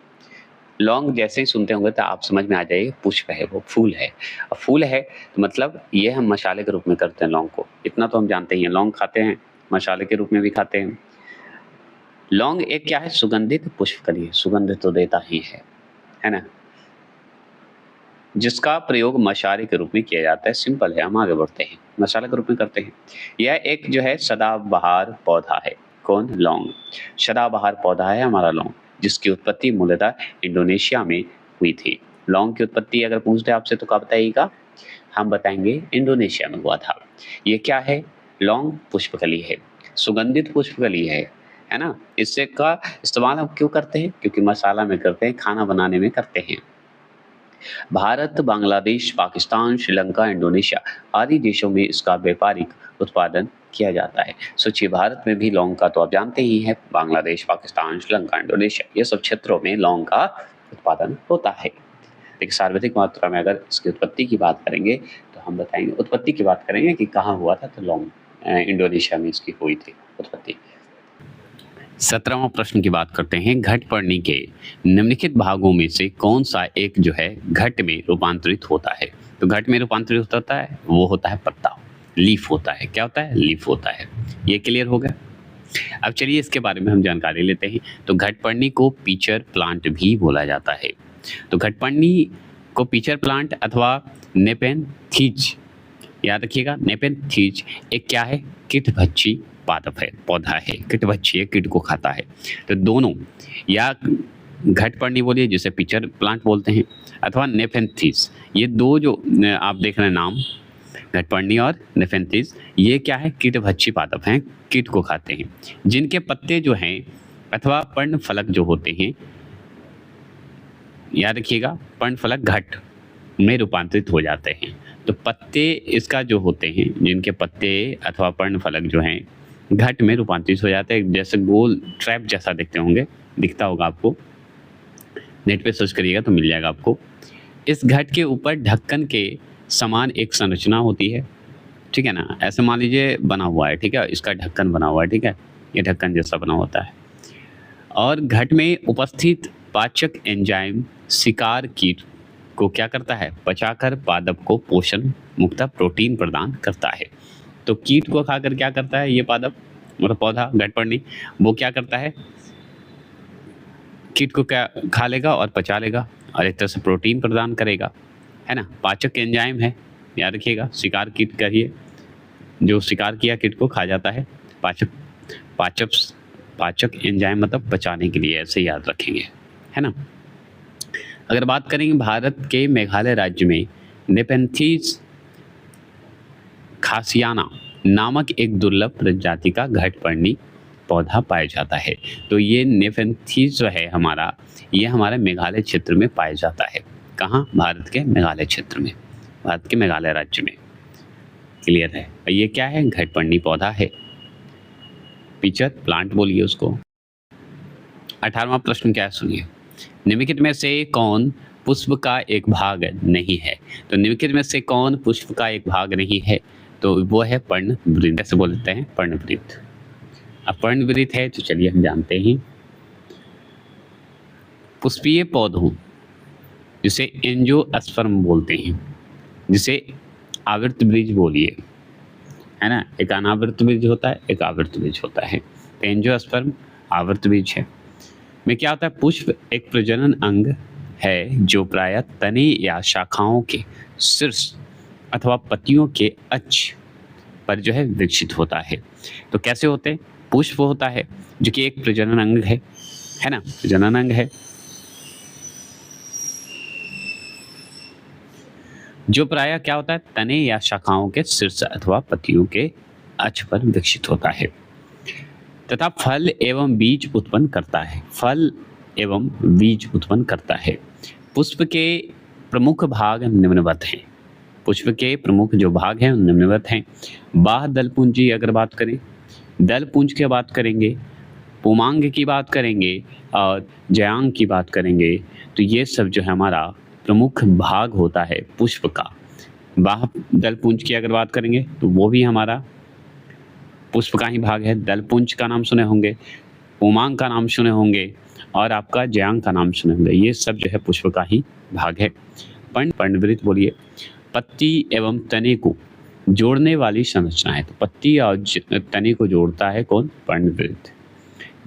लौंग जैसे ही सुनते होंगे तो आप समझ में आ जाइए पुष्प है, वो फूल है। और फूल है तो मतलब ये हम मसाले के रूप में करते हैं लौंग को, इतना तो हम जानते ही हैं। लौंग खाते हैं, मसाले के रूप में भी खाते हैं। लौंग एक क्या है? सुगंधित पुष्पकली है, सुगंध तो देता ही है ना, जिसका प्रयोग मसाले के रूप में किया जाता है। सिंपल है, हम आगे बढ़ते हैं, मसाला के रूप में करते हैं। यह एक जो है सदाबहार पौधा है। कौन? लौंग। सदाबहार पौधा है हमारा लौंग, जिसकी उत्पत्ति मूलतः इंडोनेशिया में हुई थी। लौंग की उत्पत्ति अगर पूछते आपसे तो क्या बताइएगा? हम बताएंगे इंडोनेशिया में हुआ था। ये क्या है? लौंग पुष्पकली है, सुगंधित पुष्पकली है ना। इससे का इस्तेमाल हम क्यों करते हैं? क्योंकि मसाला में करते हैं, खाना बनाने में करते हैं। भारत, बांग्लादेश, पाकिस्तान, श्रीलंका, इंडोनेशिया आदि देशों में इसका व्यापारिक उत्पादन किया जाता है। सोचिए, भारत में भी लौंग का तो आप जानते ही हैं, बांग्लादेश, पाकिस्तान, श्रीलंका, इंडोनेशिया, ये सब क्षेत्रों में लौंग का उत्पादन होता है। लेकिन सर्वाधिक मात्रा में अगर इसकी उत्पत्ति की बात करेंगे तो हम बताएंगे, उत्पत्ति की बात करेंगे कि कहाँ हुआ था, तो लौंग इंडोनेशिया में इसकी हुई थी उत्पत्ति। 17वां प्रश्न की बात करते हैं। घट पढ़नी के निम्नलिखित भागों में से कौन सा एक जो है घट में रूपांतरित होता है? तो घट में रूपांतरित होता है वो होता है पत्ता। लीफ होता है। क्या होता है? लीफ होता है। ये क्लियर हो गया? अब चलिए इसके बारे में हम जानकारी लेते हैं। तो घटपर्णी को पिचर प्लांट भी बोला जाता है। तो घटपर्णी को पिचर प्लांट अथवा नेपेंथीज, याद रखिएगा, नेपेंथीज एक क्या है? कीटभक्षी पादप है, पौधा है, कीटभक्षी है, कीट को खाता है। तो दोनों, या घटपर्णी बोलिए जिसे पिचर प्लांट बोलते हैं, अथवा नेपेंथीज, ये दो जो आप देख रहे हैं नाम, घटपर्णी और नेफेंथिस, ये क्या है? कीटभक्षी पादप हैं, कीट को खाते हैं, जिनके पत्ते जो हैं अथवा पर्णफलक जो होते हैं, याद रखिएगा, पर्णफलक घट में रूपांतरित हो जाते हैं। तो पत्ते इसका जो होते हैं, जिनके पत्ते अथवा पर्णफलक जो हैं घट में रूपांतरित हो जाते हैं, जैसे गोल ट्रैप जैसा दिखते होंगे, दिखता होगा आपको, नेट पे सर्च करिएगा तो मिल जाएगा आपको। इस घट के ऊपर ढक्कन के समान एक संरचना होती है, ठीक है ना, ऐसे मान लीजिए बना हुआ है, ठीक है, इसका ढक्कन बना हुआ है, ठीक है, ये ढक्कन जैसा बना होता है। और घट में उपस्थित पाचक एंजाइम शिकार कीट को क्या करता है? पचाकर पादप को पोषण मुक्त प्रोटीन प्रदान करता है। तो कीट को खाकर क्या करता है ये पादप, मतलब पौधा घटपर्णी, वो क्या करता है? कीट को क्या खा लेगा और पचा लेगा और एक तरह से प्रोटीन प्रदान करेगा, है ना। पाचक एंजाइम है, याद रखिएगा, शिकार कीट कहिए, जो शिकार किया कीट को खा जाता है। पाचक पाचक पाचक एंजाइम मतलब पचाने के लिए, ऐसे याद रखेंगे, है ना। अगर बात करेंगे भारत के मेघालय राज्य में नेपेंथीज खासियाना नामक एक दुर्लभ प्रजाति का घटपर्णी पौधा पाया जाता है। तो ये नेपेंथीज जो है हमारा, ये हमारे मेघालय क्षेत्र में पाया जाता है। कहाँ? भारत के मेघालय क्षेत्र में, भारत के मेघालय राज्य में। क्लियर है? ये क्या है? घटपर्णी पौधा है, पिचर प्लांट बोलिए उसको। 18वां प्रश्न क्या है, सुनिए। निम्नलिखित में से कौन पुष्प का एक भाग नहीं है? तो निम्नलिखित में से कौन पुष्प का एक भाग नहीं है? तो वो है पर्णवृंत, ऐसे बोलते हैं पर्णवृंत। अब पर्णवृंत है तो चलिए हम जानते हैं। पुष्पीय पौधों जिसे एंजियोस्पर्म बोलते हैं, जिसे आवृत बीज बोलिए, है ना। एक अनावृत बीज होता है, एक आवृत बीज होता है। तो एंजियोस्पर्म आवृत बीज है। में क्या होता है? पुष्प एक प्रजनन अंग है जो प्रायः तने या शाखाओं के शीर्ष अथवा पत्तियों के अक्ष पर जो है विकसित होता है। तो कैसे होते हैं? पुष्प होता है जो कि एक प्रजनन अंग है ना, प्रजनन अंग है जो प्रायः क्या होता है? तने या शाखाओं के शीर्ष अथवा पत्तियों के अक्ष पर विकसित होता है तथा फल एवं बीज उत्पन्न करता है। फल एवं बीज उत्पन्न करता है। पुष्प के प्रमुख भाग निम्नवत हैं। पुष्प के प्रमुख जो भाग हैं निम्नवत हैं। बाह्य दलपुंजी अगर बात करें, दलपुंज की बात करेंगे, पुमांग की बात करेंगे और जयांग की बात करेंगे, तो ये सब जो है हमारा प्रमुख भाग होता है पुष्प का। बाह्य दलपुंज की अगर बात करेंगे तो वो भी हमारा पुष्प का ही भाग है। दलपुंज का नाम सुने होंगे, पुमांग का नाम सुने होंगे और आपका जयांग का नाम सुने होंगे। ये सब जो है पुष्प का ही भाग है। पर्णवृंत बोलिए, पत्ती एवं तने को जोड़ने वाली संरचना है। तो पत्ती और तने को जोड़ता है कौन? पर्णवृंत,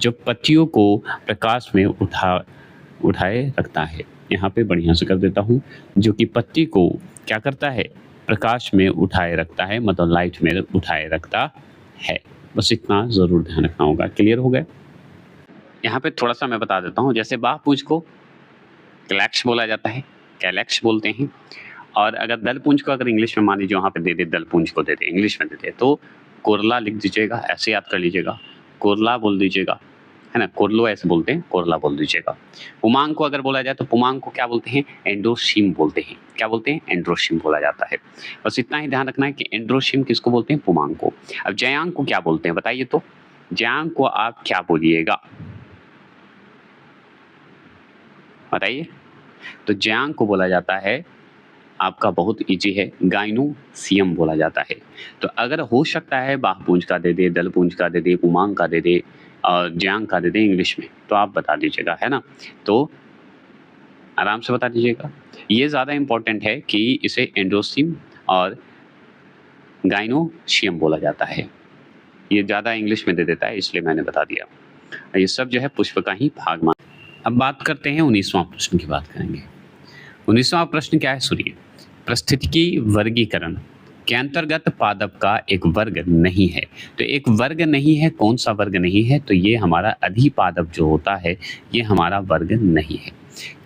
जो पत्तियों को प्रकाश में उठाए रखता है। यहाँ पे बढ़िया से कर देता हूँ, जो कि पत्ती को क्या करता है? प्रकाश में उठाए रखता है, मतलब लाइट में उठाए रखता है। बस इतना ज़रूर ध्यान रखना होगा। क्लियर हो गया? यहाँ पे थोड़ा सा मैं बता देता हूँ। जैसे बाह्यपुंज को कैलेक्स बोला जाता है, कैलेक्स बोलते हैं। और अगर दलपुंज को अगर इंग्लिश में मान लीजिए वहाँ पे दे दे, दलपुंज को दे दे, इंग्लिश में दे दे, तो कोरला लिख दीजिएगा, ऐसे याद कर लीजिएगा, कोरला बोल दीजिएगा, है ना। कोरलो ऐसे बोलते हैं, कोरला बोल दीजिएगा। पुमांग को अगर बोला जाए तो पुमांग को क्या बोलते हैं? एंड्रोसिम बोलते हैं। क्या बोलते हैं? एंड्रोसिम बोला जाता है। बस इतना ही ध्यान रखना है कि एंड्रोसिम किसको बोलते हैं? पुमांग को। अब जयांग को क्या बोलते हैं बताइए? तो जयांग को आप क्या बोलिएगा बताइए? तो जयांग को बोला जाता है, आपका बहुत इजी है, गाइनोसियम बोला जाता है। तो अगर हो सकता है बाह्यपुंज का दे दे, दलपुंज का दे दे, पुमांग का दे दे और जयांग का दे दे इंग्लिश में, तो आप बता दीजिएगा, है ना। तो आराम से बता दीजिएगा। ये ज़्यादा इम्पोर्टेंट है कि इसे एंड्रोसिम और गाइनोशियम बोला जाता है। ये ज़्यादा इंग्लिश में दे देता है इसलिए मैंने बता दिया। ये सब जो है पुष्प का ही भाग मान। अब बात करते हैं 19वां प्रश्न की बात करेंगे। 19वां प्रश्न क्या है सुनिए। पारिस्थितिकी वर्गीकरण के अंतर्गत पादप का एक वर्ग नहीं है। तो एक वर्ग नहीं है, कौन सा वर्ग नहीं है? तो ये हमारा अधिपादप जो होता है ये हमारा वर्ग नहीं है।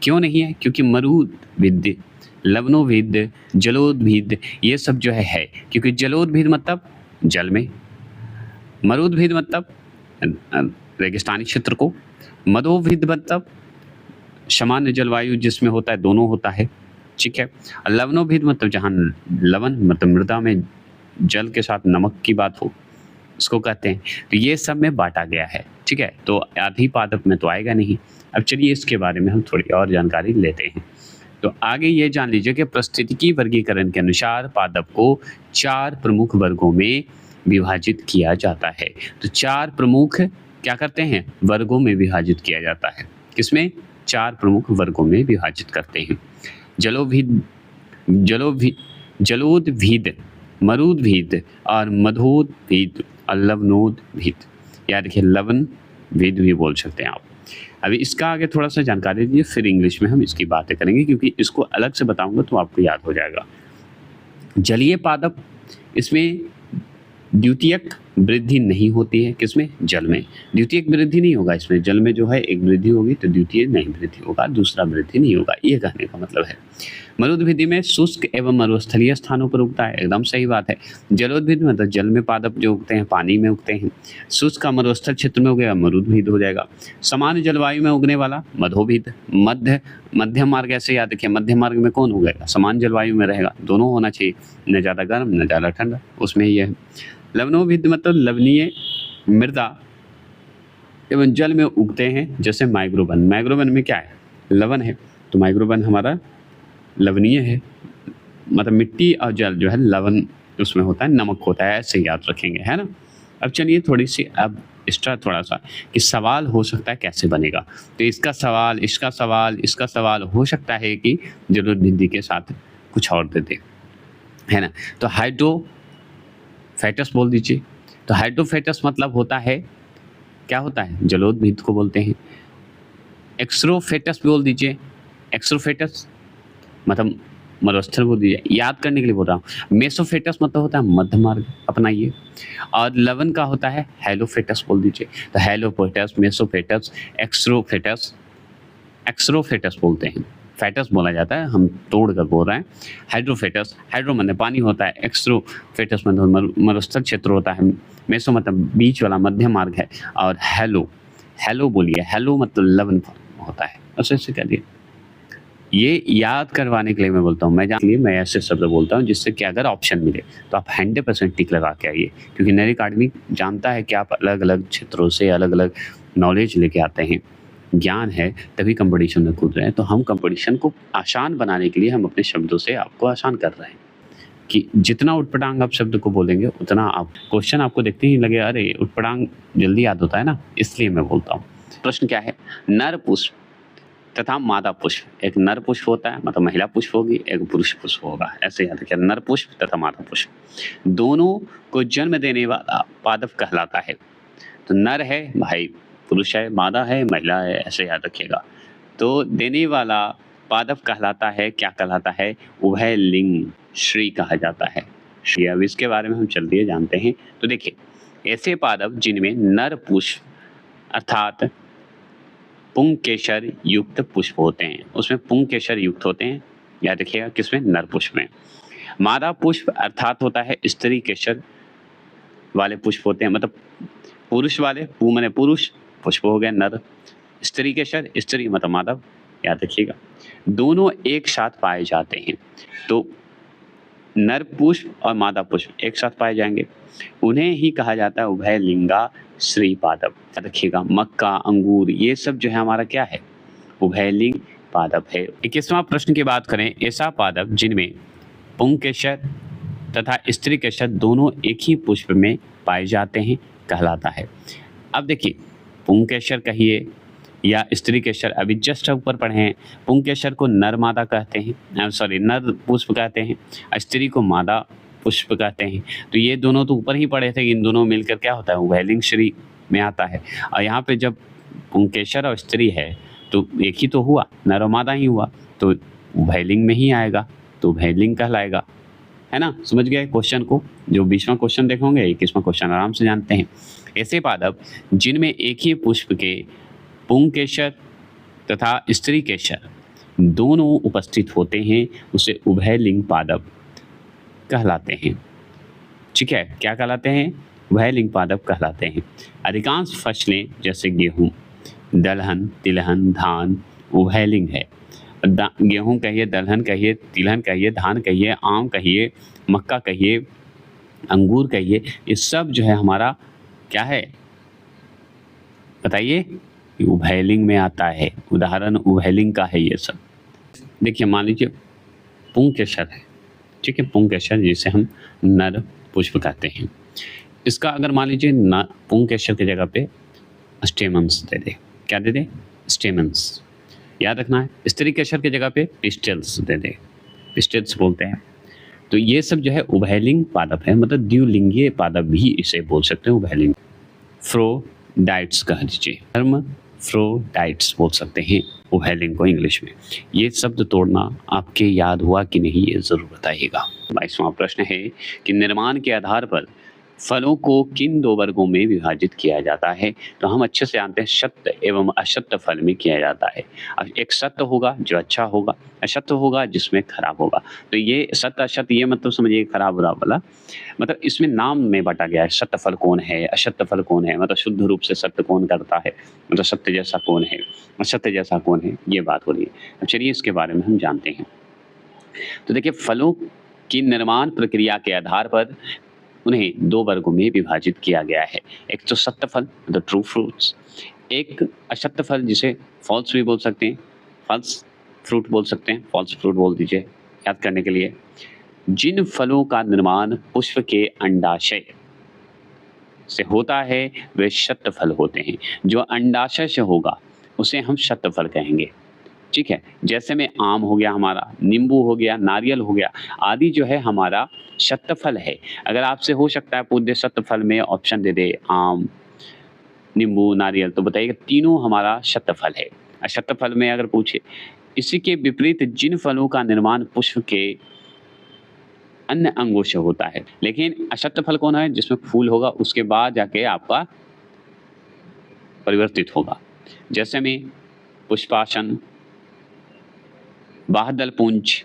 क्यों नहीं है? क्योंकि मरुद्भिद, लवणोद्भिद, जलोद्भिद ये सब जो है क्योंकि जलोद्भिद मतलब जल में, मरुद्भिद मतलब रेगिस्तानी क्षेत्र को, मदोभिद मतलब सामान्य जलवायु जिसमें होता है, दोनों होता है, ठीक है। लवणोभिद मतलब जहाँ लवण मतलब मृदा में जल के साथ नमक की बात हो उसको कहते हैं। तो ये सब में बांटा गया है, ठीक है। तो अधिपादप में तो आएगा नहीं। अब चलिए इसके बारे में हम थोड़ी और जानकारी लेते हैं। तो आगे ये जान लीजिए कि पारिस्थितिकी वर्गीकरण के अनुसार पादप को 4 प्रमुख वर्गों में विभाजित किया जाता है। तो 4 प्रमुख क्या करते हैं? वर्गों में विभाजित किया जाता है। किसमें? 4 प्रमुख वर्गों में विभाजित करते हैं। जलोद्भिद, मरुद्भिद और मधोद्भिद और लवणोद्भिद। याद रखिए लवणभिद भी बोल सकते हैं आप। अभी इसका आगे थोड़ा सा जानकारी दीजिए, फिर इंग्लिश में हम इसकी बातें करेंगे क्योंकि इसको अलग से बताऊंगा तो आपको याद हो जाएगा। जलीय पादप, इसमें द्वितीयक वृद्धि नहीं होती है। किसमें? जल में। द्वितीयक वृद्धि नहीं होगा इसमें, जल में जो है एक वृद्धि होगी तो द्वितीय नहीं वृद्धि होगा, दूसरा वृद्धि नहीं होगा, ये कहने का मतलब है। मरुद्भिद में शुष्क एवं मरुस्थलीय स्थानों पर उगता है, एकदम सही बात है। जलोद्भिद मतलब जल में पादप जो उगते हैं, पानी में उगते हैं। शुष्क का मरुस्थल क्षेत्र में उगेगा, मरुद्भिद हो जाएगा। सामान्य जलवायु में उगने वाला मधोभिद। मध्य मार्ग, ऐसे याद रखिए, मध्य मार्ग में कौन उगेगा? सामान्य जलवायु में रहेगा, दोनों होना चाहिए, न ज़्यादा गर्म न ज़्यादा ठंडा, उसमें ये है। लवणोभिद मतलब लवणीय मृदा एवं जल में उगते हैं, जैसे माइग्रोवन। माइग्रोवन में क्या है? लवण है, तो माइग्रोवन हमारा लवणीय है, मतलब मिट्टी और जल जो है लवण उसमें होता है, नमक होता है, ऐसे याद रखेंगे, है ना। अब चलिए थोड़ी सी अब एक्स्ट्रा थोड़ा सा कि सवाल हो सकता है कैसे बनेगा। तो इसका सवाल हो सकता है कि जलोद्भिद के साथ कुछ और दे दे, है ना। तो हाइड्रोफेटस बोल दीजिए। तो हाइड्रोफेटस मतलब होता है, क्या होता है? जलोद्भिद को बोलते हैं। एक्सरोफेटस बोल दीजिए। एक्सरोफेटस मतलब मरुस्थल बोल दीजिए, याद करने के लिए बोल रहा हूँ। मेसोफेटस मतलब होता है मध्य मार्ग, अपनाइए। और लवण का होता है हेलोफेटस बोल दीजिए। तो हेलोफेटस, मेसोफेटस, एक्सरोफेटस बोलते हैं। फेटस बोला जाता है, हम तोड़ कर बोल रहे हैं। हाइड्रोफेटस, हाइड्रो मतलब पानी होता है, एक्सरोफेटस मतलब मरुस्थल क्षेत्र होता है, मेसो मतलब बीच वाला मध्य मार्ग है, और हेलो बोलिए, हेलो मतलब लवण होता है, ऐसे कह दिए। ये याद करवाने के लिए मैं बोलता हूँ, मैं ऐसे शब्द बोलता हूँ जिससे कि अगर ऑप्शन मिले तो आप 100% टिक लगा के आइए, क्योंकि नई अकादमी जानता है कि आप अलग अलग क्षेत्रों से अलग अलग नॉलेज लेके आते हैं, ज्ञान है, तभी कंपटीशन में कूद रहे हैं। तो हम कंपटीशन को आसान बनाने के लिए हम अपने शब्दों से आपको आसान कर रहे हैं कि जितना उटपटांग आप शब्द को बोलेंगे उतना आप क्वेश्चन आपको देखते ही लगे अरे उटपटांग जल्दी याद होता है ना, इसलिए मैं बोलता हूँ। प्रश्न क्या है? नर पुष्प तथा मादा पुष्प, एक नर पुष्प होता है मतलब महिला पुष्प होगी, एक पुरुष पुष्प होगा, ऐसे याद रखिए, नर पुष्प तथा मादा पुष्प दोनों को जन्म देने वाला पादप कहलाता है। तो नर है भाई, पुरुष है, मादा है, महिला है, ऐसे याद रखिएगा। तो देने वाला पादप कहलाता है, क्या कहलाता है? उभय लिंग श्री कहा जाता है। श्री, अब इसके बारे में हम चलिए जानते हैं। तो देखिए, ऐसे पादप जिनमें नर पुष्प अर्थात पुंकेसर युक्त पुष्प होते हैं, उसमें पुंकेसर युक्त होते हैं, याद रखिएगा, किसमें? नर पुष्प में। मादा पुष्प अर्थात होता है स्त्री केसर वाले पुष्प होते हैं, मतलब पुरुष वाले, पू माने पुरुष, पुष्प हो गया नर, स्त्री केसर, स्त्री मतलब मादा, याद रखिएगा। दोनों एक साथ पाए जाते हैं, तो नर पुष्प और मादा पुष्प एक साथ पाए जाएंगे, उन्हें ही कहा जाता है उभय लिंगा श्री पादप। याद रखिएगा, मक्का, अंगूर, ये सब जो है हमारा क्या है? उभयलिंग पादप है। 21वां प्रश्न की बात करें, ऐसा पादप जिनमें पुंकेसर तथा स्त्री केसर दोनों एक ही पुष्प में पाए जाते हैं कहलाता है। अब देखिए, पुंकेसर कहिए या स्त्री केसर, अभी जस्ट ऊपर पढ़े हैं। पुंकेसर को नर मादा कहते हैं, नर पुष्प कहते हैं, स्त्री को मादा पुष्प कहते हैं। तो ये दोनों तो ऊपर ही पढ़े थे, इन दोनों मिलकर क्या होता है, उभयलिंग श्री में आता है। और यहाँ पे जब पुंकेसर और स्त्री है तो एक ही तो हुआ, नर और मादा ही हुआ, तो उभयलिंग में ही आएगा, तो उभयलिंग कहलाएगा, है ना। समझ गए क्वेश्चन को। जो 20वां क्वेश्चन देखेंगे, 21वां क्वेश्चन आराम से जानते हैं। ऐसे पादप जिनमें एक ही पुष्प के पुंकेसर तथा स्त्री केसर दोनों उपस्थित होते हैं, उसे उभयलिंग पादप कहलाते हैं। ठीक है, क्या कहलाते हैं, उभयलिंग पादप कहलाते हैं। अधिकांश फसलें जैसे गेहूं, दलहन, तिलहन, धान उभयलिंग है। गेहूं कहिए, दलहन कहिए, तिलहन कहिए, धान कहिए, आम कहिए, मक्का कहिए, अंगूर कहिए, ये सब जो है हमारा क्या है बताइए, उभयलिंग में आता है। उदाहरण उभयलिंग का है ये सब। देखिए मान लीजिए पुंकेसर है, ठीक है, पुंकेसर जिसे हम नर पुष्प कहते हैं, इसका अगर मान लीजिए पुंकेसर की जगह पे स्टेमन्स दे दे, क्या दे दे, स्टेमन्स, याद रखना है। स्त्री केसर की जगह पे पिस्टल्स दे दे, पिस्टल्स बोलते हैं। तो ये सब जो है उभयलिंग पादप है, मतलब द्विलिंगीय पादप भी इसे बोल सकते हैं, उभयलिंग। फ्रोडाइट्स कह दीजिए, हर्माफ्रोडाइट्स बोल सकते हैं उभयलिंग को इंग्लिश में। ये शब्द तोड़ना आपके याद हुआ कि नहीं, ये जरूर बताइएगा। 22वां प्रश्न है कि निर्माण के आधार पर फलों को किन दो वर्गों में विभाजित किया जाता है। तो हम अच्छे से जानते हैं सत्य एवं असत्य फल में किया जाता है। अब एक सत्य होगा जो अच्छा होगा, असत्य होगा जिसमें खराब होगा। तो ये सत्य असत्य ये मतलब समझिए खराब बुरा वाला, मतलब इसमें नाम में बांटा गया है। सत्य फल कौन है, असत्य फल कौन है, मतलब शुद्ध रूप से सत्य कौन करता है, मतलब सत्य जैसा कौन है, असत्य जैसा कौन है, ये बात हो रही है। अब चलिए इसके बारे में हम जानते हैं। तो देखिए फलों की निर्माण प्रक्रिया के आधार पर उन्हें दो वर्गों में विभाजित किया गया है। एक तो सत्य फल मतलब ट्रू फ्रूट्स, एक असत्य फल जिसे फॉल्स भी बोल सकते हैं, फॉल्स फ्रूट बोल सकते हैं, फॉल्स फ्रूट बोल दीजिए याद करने के लिए। जिन फलों का निर्माण पुष्प के अंडाशय से होता है वे सत्य फल होते हैं। जो अंडाशय से होगा उसे हम सत्य फल कहेंगे। ठीक है, जैसे में आम हो गया हमारा, नींबू हो गया, नारियल हो गया, आदि जो है हमारा सत्य फल है। अगर आपसे हो सकता है पूछ दे सत्य फल में ऑप्शन दे दे आम, नींबू, नारियल, तो बताइएगा तीनों हमारा सत्य फल है। असत्य फल में अगर पूछे, इसी के विपरीत जिन फलों का निर्माण पुष्प के अन्य अंगों से होता है, लेकिन असत्य फल कौन है, जिसमें फूल होगा उसके बाद जाके आपका परिवर्तित होगा। जैसे में पुष्पासन, बाह्यदल पुंज,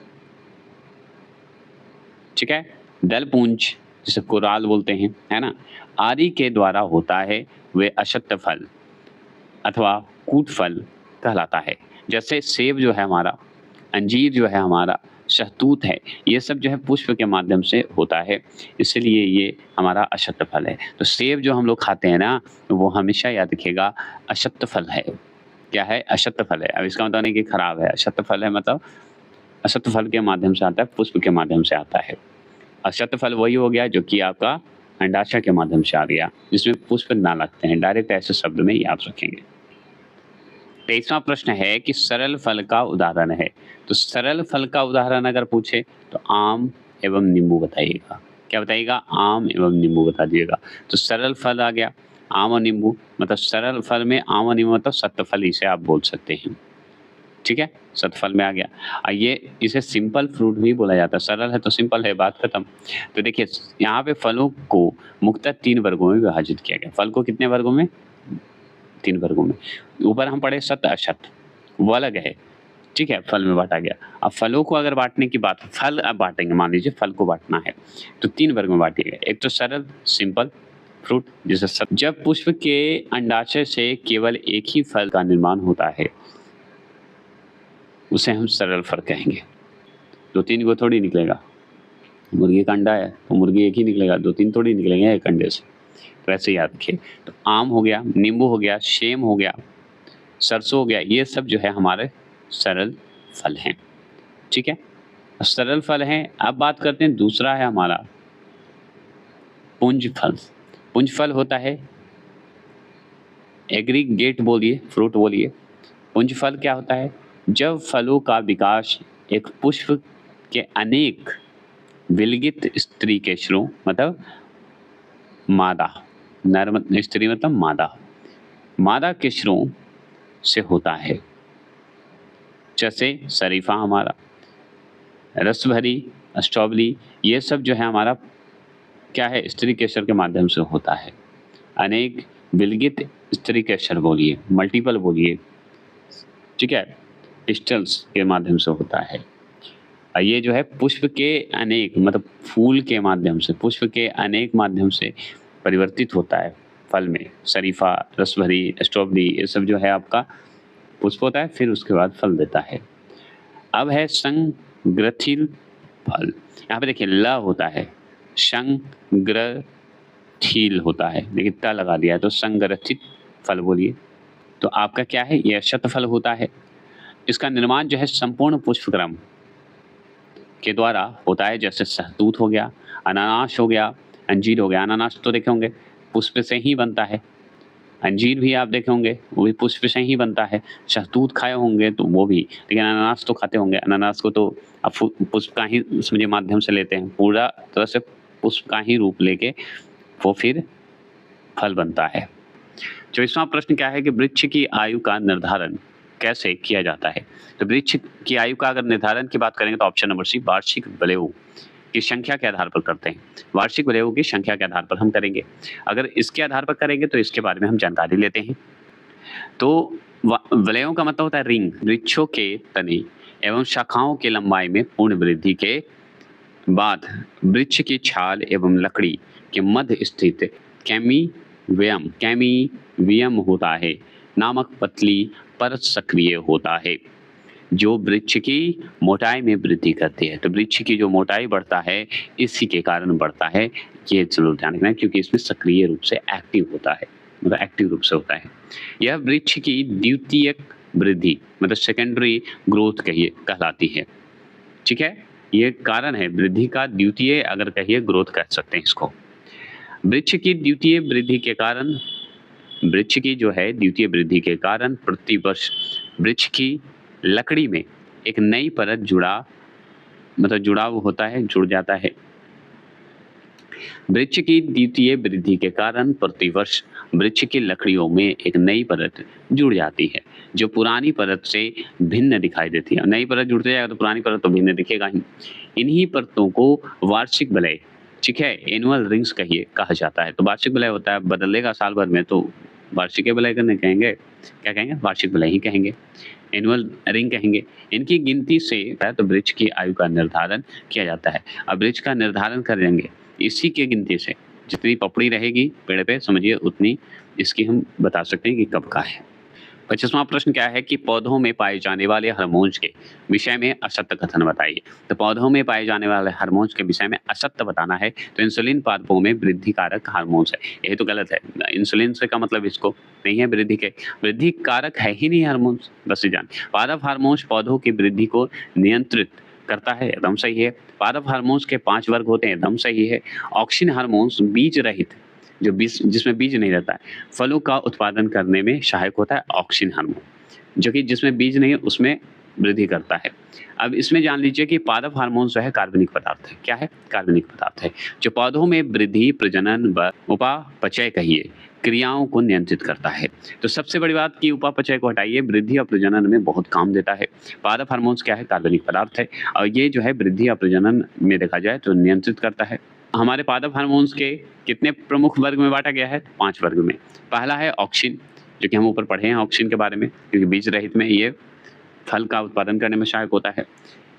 ठीक है, दल पुंज जिसे कोराल बोलते हैं, है ना, आदि के द्वारा होता है, वे असत्य फल अथवा कूट फल कहलाता है। जैसे सेब जो है हमारा, अंजीर जो है हमारा, शहतूत है, ये सब जो है पुष्प के माध्यम से होता है, इसलिए ये हमारा असत्य फल है। तो सेब जो हम लोग खाते हैं ना, वो हमेशा याद रखिएगा असत्य फल है। क्या है, असत्य फल है। अब इसका मतलब नहीं कि खराब है, असत्य फल है मतलब असत्य फल के माध्यम से आता है, पुष्प के माध्यम से आता है। असत्य फल वही हो गया जो कि आपका अंडाशय के माध्यम से आ गया, जिसमें पुष्प ना लगते हैं। डायरेक्ट ऐसे शब्द में याद रखेंगे। 23वां प्रश्न है कि सरल फल का उदाहरण है। तो सरल फल का उदाहरण अगर पूछे तो आम एवं नींबू बताइएगा। क्या बताइएगा, आम एवं नींबू बता दीजिएगा। तो सरल फल आ गया आम और नींबू, मतलब सरल फल में आम और नींबू मतलब सत्य फल, इसे आप बोल सकते हैं। ठीक है, सतफल में आ गया। ये इसे सिंपल फ्रूट भी बोला जाता है। सरल है तो सिंपल है, बात खत्म। तो देखिए यहाँ पे फलों को मुख्यतः 3 वर्गों में विभाजित किया गया। फल को कितने वर्गों में, 3 वर्गों में। ऊपर हम पढ़े सत्य असत्य, वो अलग है, ठीक है, फल में बांटा गया। अब फलों को अगर बांटने की बात, फल अब बांटेंगे, मान लीजिए फल को बांटना है तो 3 वर्ग में बांटिएगा। एक तो सरल सिंपल फ्रूट, जिसे जब पुष्प के अंडाशय से केवल एक ही फल का निर्माण होता है उसे हम सरल फल कहेंगे। 2-3 को थोड़ी निकलेगा, मुर्गी का अंडा है तो मुर्गी एक ही निकलेगा, 2-3 थोड़ी निकलेंगे एक अंडे से। तो ऐसे याद रखिए। तो आम हो गया, नींबू हो गया, सेम हो गया, सरसों हो गया, ये सब जो है हमारे सरल फल हैं। ठीक है, सरल फल हैं। अब बात करते हैं दूसरा है हमारा पुंज फल। पुंज फल होता है, एग्रीगेट बोलिए, फ्रूट बोलिए। पुंज फल क्या होता है, जब फलों का विकास एक पुष्प के अनेक विलगित स्त्री केशरों मतलब मादा, नर स्त्री मतलब मादा, मादा केशरों से होता है। जैसे शरीफा हमारा, रस भरी, स्ट्रॉबेरी, ये सब जो है हमारा क्या है, स्त्री केसर के माध्यम से होता है। अनेक विलगित स्त्री केसर बोलिए, मल्टीपल बोलिए, ठीक है, पिस्टल्स के माध्यम से होता है। ये जो है पुष्प के अनेक मतलब फूल के माध्यम से, पुष्प के अनेक माध्यम से परिवर्तित होता है फल में। शरीफा, रसभरी, स्ट्रॉबेरी, ये सब जो है आपका पुष्प होता है, फिर उसके बाद फल देता है। अब है संग्रथिल फल। यहाँ पे देखिए ल होता है, संग्रथिल होता है, लेकिन त लगा दिया है तो संग्रथित फल बोलिए। तो आपका क्या है, यह शतफल होता है। इसका निर्माण जो है संपूर्ण पुष्पक्रम के द्वारा होता है, जैसे शहतूत हो गया, अनानास हो गया, अंजीर हो गया। अनानास तो देखे होंगे पुष्प से ही बनता है, अंजीर भी आप देखे होंगे वो भी पुष्प से ही बनता है, शहतूत खाए होंगे तो वो भी, लेकिन अनानास तो खाते होंगे। अनानास को तो आप पुष्प का ही समझिए माध्यम से लेते हैं, पूरा तरह से पुष्प का ही रूप लेके वो फिर फल बनता है। 24वां प्रश्न क्या है कि वृक्ष की आयु का निर्धारण कैसे किया जाता है। तो वृक्ष की आयु का अगर निर्धारण की बात करेंगे तो ऑप्शन नंबर सी, वार्षिक बलयों की संख्या के आधार पर करते हैं। वार्षिक बलयों की संख्या के आधार पर हम करेंगे। अगर इसके आधार पर करेंगे तो इसके बारे में हम जानकारी लेते हैं। तो वलयों का मतलब होता है रिंग, वृक्षों के तने एवं शाखाओं की लंबाई में पूर्ण वृद्धि के बाद वृक्ष की छाल एवं लकड़ी के मध्य स्थित कैमिवियम होता है नामक पतली परत सक्रिय होता है, जो वृक्ष की मोटाई में वृद्धि करती है। तो वृक्ष की जो मोटाई बढ़ता है इसी के कारण बढ़ता है, ये जरूर ध्यान रखना है, क्योंकि इसमें सक्रिय रूप से एक्टिव होता है, मतलब एक्टिव रूप से होता है। यह वृक्ष की द्वितीयक वृद्धि मतलब सेकेंडरी ग्रोथ कहिए कहलाती है, ठीक है। ये कारण है वृद्धि का, द्वितीय अगर कहिए ग्रोथ कह सकते हैं इसको। वृक्ष की द्वितीय वृद्धि के कारण, वृक्ष की जो है द्वितीय वृद्धि के कारण प्रतिवर्ष वृक्ष की लकड़ी में एक नई परत जुड़ाव होता है, जुड़ जाता है। वृक्ष की द्वितीय वृद्धि के कारण प्रतिवर्ष वृक्ष की लकड़ियों में एक नई परत जुड़ जाती है, जो पुरानी परत से भिन्न दिखाई देती है। नई परत जुड़ते जाएगा तो पुरानी परत तो भिन्न दिखेगा ही। इन्हीं परतों को वार्षिक वलय, ठीक है, एनुअल रिंग्स कहा जाता है। तो वार्षिक वलय होता है, बदलेगा साल भर में तो वार्षिक वलय करने कहेंगे, क्या कहेंगे, वार्षिक वलय ही कहेंगे, एनुअल रिंग कहेंगे। इनकी गिनती से तो वृक्ष की आयु का निर्धारण किया जाता है। अब वृक्ष का निर्धारण करेंगे इसी के गिनती से, जितनी पपड़ी रहेगी पेड़ पे समझिए उतनी इसकी हम बता सकते हैं कि कब का है। 25वां प्रश्न क्या है कि पौधों में पाए जाने वाले हार्मोन्स के विषय में असत्य कथन बताइए। तो पौधों में पाए जाने वाले हार्मोन्स के विषय में असत्य बताना है तो इंसुलिन पादपों में वृद्धि कारक हार्मोन्स है, ये तो गलत है। इंसुलिन से का मतलब इसको नहीं है वृद्धि कारक है ही नहीं हार्मोन्स, बस ये जान। पादप हार्मोन्स पौधों की वृद्धि को नियंत्रित करता है, एकदम सही है। पादप हार्मोन्स के 5 वर्ग होते हैं, एकदम सही है। ऑक्सिन हार्मोन्स बीज रहित, जो बीज जिसमें बीज नहीं रहता है, फलों का उत्पादन करने में सहायक होता है ऑक्सिन हार्मोन, जो कि जिसमें बीज नहीं है उसमें वृद्धि करता है। अब इसमें जान लीजिए कि पादप हार्मोन जो है कार्बनिक पदार्थ है। क्या है, कार्बनिक पदार्थ है, जो पौधों में वृद्धि, प्रजनन व उपापचय कहिए क्रियाओं को नियंत्रित करता है। तो सबसे बड़ी बात कि उपापचय को हटाइए, वृद्धि और प्रजनन में बहुत काम देता है। पादप हार्मोन्स क्या है, कार्बनिक पदार्थ है, और ये जो है वृद्धि और प्रजनन में देखा जाए तो नियंत्रित करता है। हमारे पादप हार्मोन्स के कितने प्रमुख वर्ग में बांटा गया है, 5 वर्ग में। पहला है ऑक्सिन, जो कि हम ऊपर पढ़े हैं ऑक्सिन के बारे में, क्योंकि बीज रहित में ये फल का उत्पादन करने में सहायक होता है।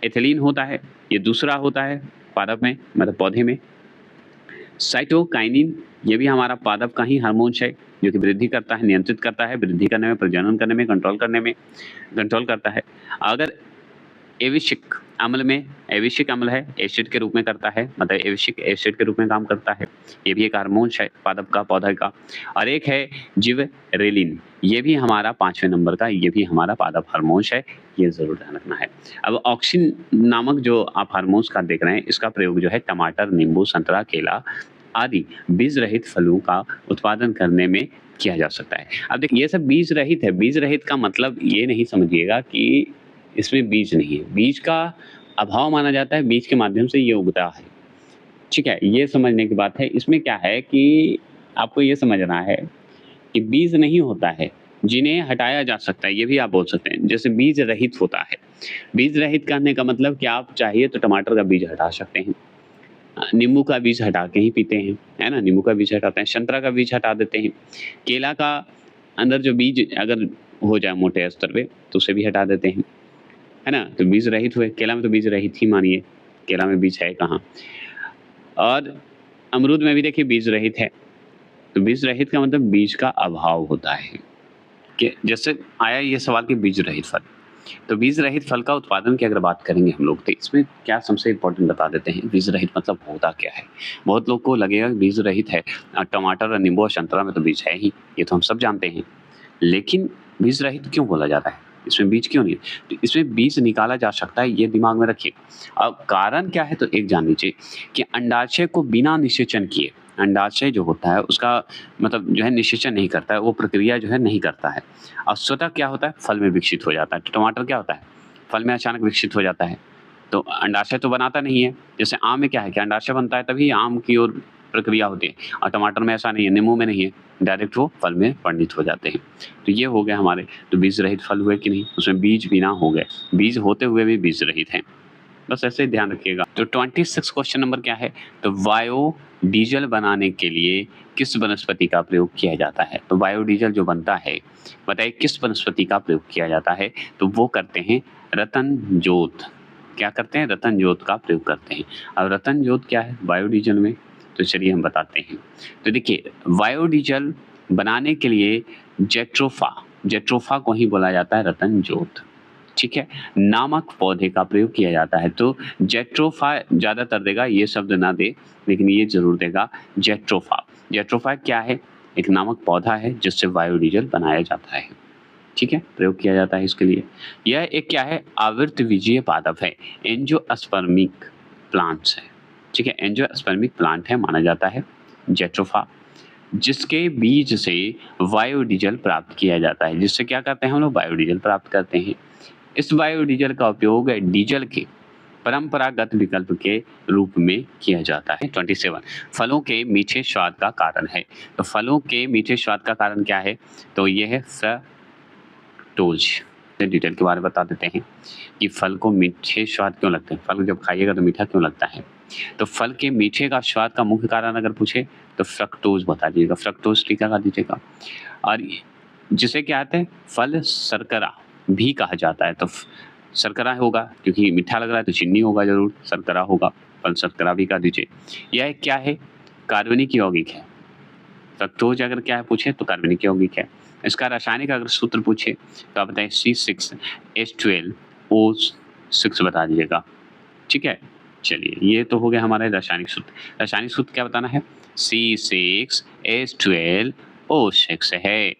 एथिलीन होता है, ये दूसरा होता है पादप में मतलब पौधे में। साइटोकाइनिन, ये भी हमारा पादप का ही हार्मोन्स है, जो कि वृद्धि करता है, नियंत्रित करता है, वृद्धि करने में, प्रजनन करने में, कंट्रोल करता है। अगर एविशिक अम्ल है, एसिड के रूप में करता है, मतलब एविशिक एसिड के रूप में काम करता है, ये भी एक हार्मोन्स है पादप का, पौधे का। और एक है जिबरेलिन, ये भी हमारा 5वें नंबर का, ये भी हमारा पादप हार्मोन्स है, ये जरूर ध्यान रखना है। अब ऑक्सिन नामक जो आप हार्मोन्स का देख रहे हैं, इसका प्रयोग जो है टमाटर, नींबू, संतरा, केला आदि बीज रहित फलों का उत्पादन करने में किया जा सकता है। अब देखिए ये सब बीज रहित है, बीज रहित का मतलब ये नहीं समझिएगा कि इसमें बीज नहीं है, बीज का अभाव माना जाता है, बीज के माध्यम से ये उगता है, ठीक है, ये समझने की बात है। इसमें क्या है कि आपको ये समझना है कि बीज नहीं होता है, जिन्हें हटाया जा सकता है, ये भी आप बोल सकते हैं। जैसे बीज रहित होता है। बीज रहित कहने का मतलब कि आप चाहिए तो टमाटर का बीज हटा सकते हैं। नींबू का बीज हटा के ही पीते हैं, है ना? नींबू का बीज हटाते हैं, संतरा का बीज हटा देते हैं। केला का अंदर जो बीज अगर हो जाए मोटे स्तर पे, तो उसे भी हटा देते हैं, है ना? तो बीज रहित हुए, केला में तो बीज रहित ही मानिए, केला में बीज है कहाँ? और अमरूद में भी देखिए बीज रहित है। तो बीज रहित का मतलब बीज का अभाव होता है। कि जैसे आया ये सवाल कि बीज रहित फल, तो बीज रहित फल का उत्पादन की अगर बात करेंगे हम लोग, तो इसमें क्या सबसे इम्पोर्टेंट बता देते हैं, बीज रहित मतलब होता क्या है। बहुत लोग को लगेगा कि बीज रहित है, टमाटर और नींबू और संतरा में तो बीज है ही, ये तो हम सब जानते हैं। लेकिन बीज रहित क्यों बोला जाता है, इसमें बीज क्यों नहीं है? तो इसमें बीज निकाला जा सकता है, ये दिमाग में रखिए। अब कारण क्या है, तो एक जान लीजिए कि अंडाशय को बिना निषेचन किए, अंडाशय जो होता है उसका मतलब जो है निषेचन नहीं करता है, वो प्रक्रिया जो है नहीं करता है, और स्वतः क्या होता है, फल में विकसित हो जाता है। तो टमाटर क्या होता है, फल में अचानक विकसित हो जाता है। तो अंडाशय तो बनाता नहीं है। जैसे आम में क्या है कि अंडाशय बनता है तभी आम की ओर प्रक्रिया होती है, और टमाटर में ऐसा नहीं है, नींबू में नहीं है, डायरेक्ट वो फल में परिणित हो जाते हैं। तो ये हो गए हमारे, तो बीज रहित फल हुए कि नहीं, उसमें बीज भी ना हो गए, बीज होते हुए भी बीज रहित हैं। बस ऐसे ही ध्यान रखिएगा। तो 26 क्वेश्चन नंबर क्या है, तो बायोडीजल बनाने के लिए किस वनस्पति का प्रयोग किया जाता है? तो बायोडीजल जो बनता है, बताइए किस वनस्पति का प्रयोग किया जाता है? तो वो करते हैं रतन जोत। क्या करते हैं, रतन जोत का प्रयोग करते हैं। अब रतन जोत क्या है बायोडीजल में, तो चलिए हम बताते हैं। तो देखिए बायोडीजल बनाने के लिए जेट्रोफा को ही बोला जाता है रतन जोत, ठीक है, नामक पौधे का प्रयोग किया जाता है। तो जेट्रोफा ज़्यादातर देगा, ये शब्द ना दे, लेकिन ये जरूर देगा जेट्रोफा। जेट्रोफा क्या है, एक नामक पौधा है जिससे बायोडीजल बनाया जाता है, ठीक है, प्रयोग किया जाता है इसके लिए। यह एक क्या है, आवृतबीजीय पादप है, एंजियोस्पर्मिक प्लांट्स है, ठीक है, एंजियोस्पर्मिक प्लांट है माना जाता है जेट्रोफा, जिसके बीज से बायोडीजल प्राप्त किया जाता है। जिससे क्या करते हैं हम लोग, बायोडीजल प्राप्त करते हैं। इस बायोडीजल का उपयोग डीजल के परंपरागत विकल्प के रूप में किया जाता है। 27 फलों के मीठे स्वाद का कारण है। तो फलों के मीठे स्वाद का कारण क्या है, तो ये है फ्रक्टोज। डिटेल के बारे में बता देते हैं कि फल को मीठे स्वाद क्यों लगते हैं, फल जब खाइएगा तो मीठा क्यों लगता है। तो फल के मीठे का स्वाद का मुख्य कारण अगर पूछे तो फ्रक्टोज बता दीजिएगा, फ्रक्टोज टीका लगा दीजिएगा। और जिसे क्या कहते हैं, फल शर्करा भी कहा जाता है। तो शर्करा होगा क्योंकि मीठा लग रहा है तो चीनी होगा, जरूर शर्करा होगा, फल शर्करा भी कह दीजिए। यह क्या है, कार्बनिक यौगिक है। फ्रक्टोज अगर क्या है पूछे तो कार्बनिक यौगिक है। इसका रासायनिक अगर सूत्र पूछे तो आप बताएं C6H12O6 बता दीजिएगा, ठीक है। चलिए ये तो हो गया हमारे रासायनिक सूत्र। रासायनिक सूत्र क्या बताना है, C6H12O6 है,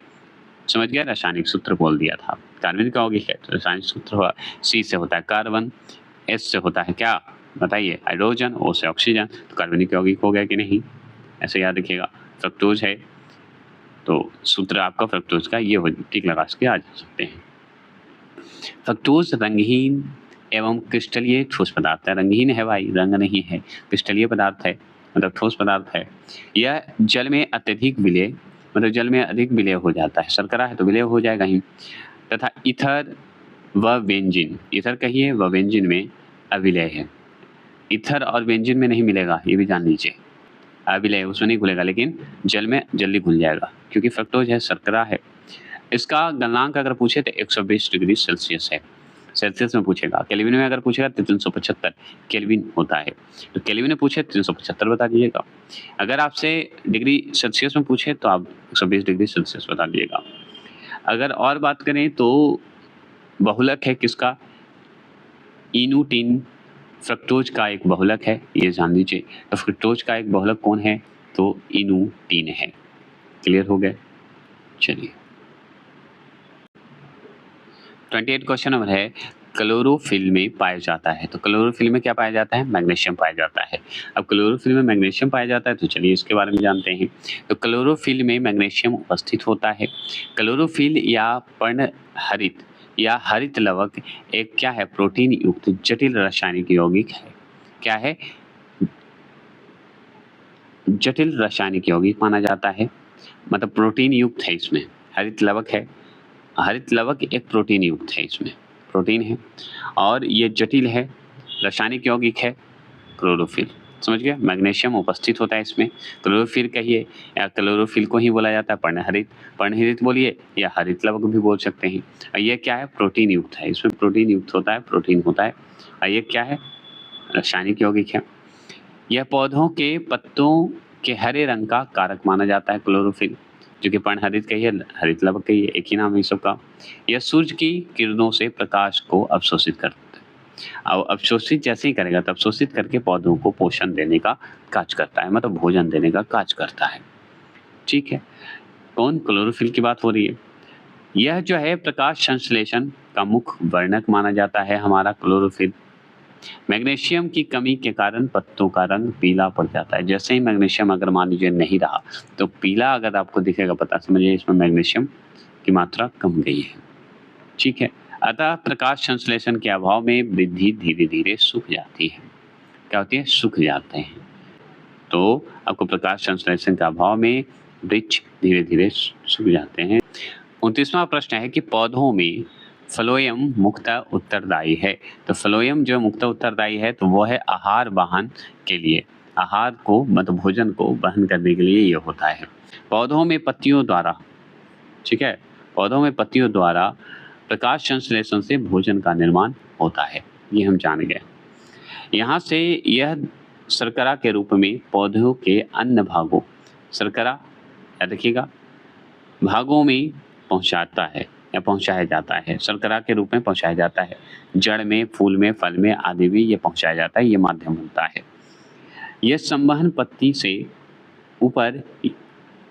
समझ गया, रासायनिक सूत्र बोल दिया था। कार्बनिक यौगिक है तो रासायनिक सूत्र हुआ, C से होता है कार्बन, H से होता है क्या बताइए, हाइड्रोजन, O से ऑक्सीजन, तो कार्बनिक यौगिक हो गया कि नहीं, ऐसे याद रखिएगा। फ्रक्टोज है तो सूत्र आपका फ्रक्टोज का ये हो, ठीक लगा के आ जा सकते हैं। फ्रक्टोज रंगहीन एवं क्रिस्टलीय ठोस पदार्थ है। रंगहीन है भाई, रंग नहीं है, क्रिस्टलीय पदार्थ है मतलब ठोस पदार्थ है। यह जल में अत्यधिक विलय, मतलब जल में अधिक विलय हो जाता है, शर्करा है तो विलय हो जाएगा ही। तथा ईथर व बेंजीन, ईथर कहिए व बेंजीन में अविलय है। ईथर और बेंजीन में नहीं मिलेगा, ये भी जान लीजिए, अविलय उसमें नहीं घुलेगा, लेकिन जल में जल्दी घुल जाएगा क्योंकि फ्रक्टोज है, शर्करा है। इसका गलनांक अगर पूछे तो 120 डिग्री सेल्सियस है, सेल्सियस में पूछेगा। केल्विन में अगर पूछेगा तो 375 केल्विन होता है, तो केल्विन में पूछे 375 बता दीजिएगा। अगर आपसे डिग्री सेल्सियस में पूछे तो आप 120 डिग्री सेल्सियस बता दीजिएगा। अगर और बात करें तो बहुलक है किसका, इनूटिन फ्रक्टोज का एक बहुलक है, ये जान लीजिए। तो फ्रक्टोज का एक बहुलक कौन है, तो इनूटिन है। क्लियर हो गए, चलिए 28 क्वेश्चन नंबर है, क्लोरोफिल में पाया जाता है। तो क्लोरोफिल में क्या पाया जाता है, मैग्नीशियम पाया जाता है। अब क्लोरोफिल में मैग्नीशियम पाया जाता है तो चलिए इसके बारे में जानते हैं। तो क्लोरोफिल में मैग्नीशियम उपस्थित होता है। क्लोरोफिल या पर्णहरित या हरित लवक एक क्या है, प्रोटीन युक्त जटिल रासायनिक यौगिक है। क्या है, जटिल रासायनिक यौगिक माना जाता है, मतलब प्रोटीन युक्त है इसमें। हरित लवक है, हरित लवक एक प्रोटीन युक्त है, इसमें प्रोटीन है और ये जटिल है, रासायनिक यौगिक है क्लोरोफिल। समझ गया, मैग्नीशियम उपस्थित होता है इसमें। क्लोरोफिल कहिए या क्लोरोफिल को ही बोला जाता है पर्णहरित, पर्णहरित बोलिए या हरित लवक भी बोल सकते हैं। और ये क्या है, प्रोटीन युक्त है, इसमें प्रोटीन युक्त होता है, प्रोटीन होता है। और ये क्या है, रासायनिक यौगिक है। यह पौधों के पत्तों के हरे रंग का कारक माना जाता है क्लोरोफिल, जो कि पर्णहरित कहिए हरित लवक कहिए, एक ही नाम है सबका। यह सूर्य की किरणों से प्रकाश को अवशोषित करता है। अब अवशोषित जैसे ही करेगा तो अवशोषित करके पौधों को पोषण देने का कार्य करता है, मतलब भोजन देने का कार्य करता है। ठीक है, कौन, क्लोरोफिल की बात हो रही है। यह जो है प्रकाश संश्लेषण का मुख्य वर्णक माना जाता है हमारा क्लोरोफिल। मैग्नीशियम की कमी के कारण पत्तों का रंग पीला पड़ जाता है। जैसे ही मैग्नीशियम अगर मान लीजिए नहीं रहा तो पीला अगर आपको दिखेगा, पता समझिए इसमें मैग्नीशियम की मात्रा कम गई है। ठीक है, अतः प्रकाश संश्लेषण के अभाव में वृद्धि धीरे धीरे सूख जाती है। क्या होती है, सूख जाते हैं। तो आपको प्रकाश संश्लेषण के अभाव में वृक्ष धीरे धीरे सूख जाते हैं। 29वां प्रश्न है कि पौधों में फ्लोएम मुख्यतः उत्तरदायी है। तो फ्लोएम जो मुख्यतः उत्तरदायी है तो वो है आहार वाहन के लिए, आहार को मतलब भोजन को वहन करने के लिए ये होता है। पौधों में पत्तियों द्वारा, ठीक है, पौधों में पत्तियों द्वारा प्रकाश संश्लेषण से भोजन का निर्माण होता है, ये हम जान गए। यहाँ से यह शर्करा के रूप में पौधों के अन्य भागों, शर्करा याद रखिएगा, भागों में पहुंचाता है या पहुंचाया जाता है, शर्करा के रूप में पहुंचाया जाता है। जड़ में, फूल में, फल में आदि भी ये पहुंचाया जाता है, ये माध्यम होता है। यह संवहन पत्ती से ऊपर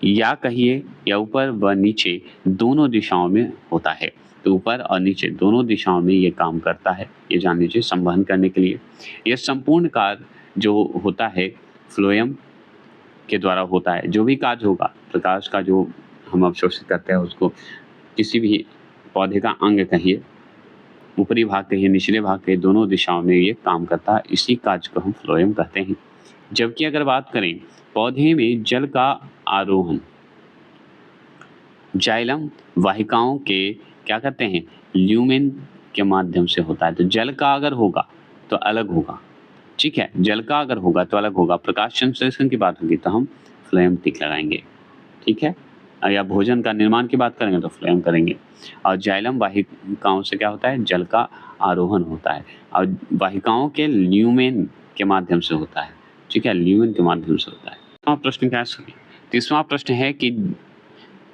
या कहिए या ऊपर व नीचे दोनों दिशाओं में होता है। तो ऊपर और नीचे दोनों दिशाओं में ये काम करता है, ये जान लीजिए, संवहन करने के लिए। यह संपूर्ण कार्य जो होता है फ्लोएम के द्वारा होता है। जो भी कार्य होगा प्रकाश का, जो हम अवशोषित करते हैं उसको, किसी भी पौधे का अंग कहिए, ऊपरी भाग कहिए, निचले भाग कहिए, दोनों दिशाओं में ये काम करता है। इसी कार्य को हम फ्लोएम कहते हैं। जबकि अगर बात करें पौधे में जल का आरोहण जाइलम वाहिकाओं के क्या करते हैं, ल्यूमेन के माध्यम से होता है। तो जल का अगर होगा तो अलग होगा, ठीक है, जल का अगर होगा तो अलग होगा। प्रकाश संश्लेषण की बात होगी तो हम फ्लोएम टिक लगाएंगे, ठीक है। या भोजन का निर्माण की बात करेंगे तो फ्लोएम करेंगे। और जाइलम वाहिकाओं से क्या होता है, जल का आरोहण होता है और वाहिकाओं के ल्यूमेन के माध्यम से होता है, ठीक है, ल्यूमेन के माध्यम से होता है। प्रश्न क्या है, 30वां प्रश्न है कि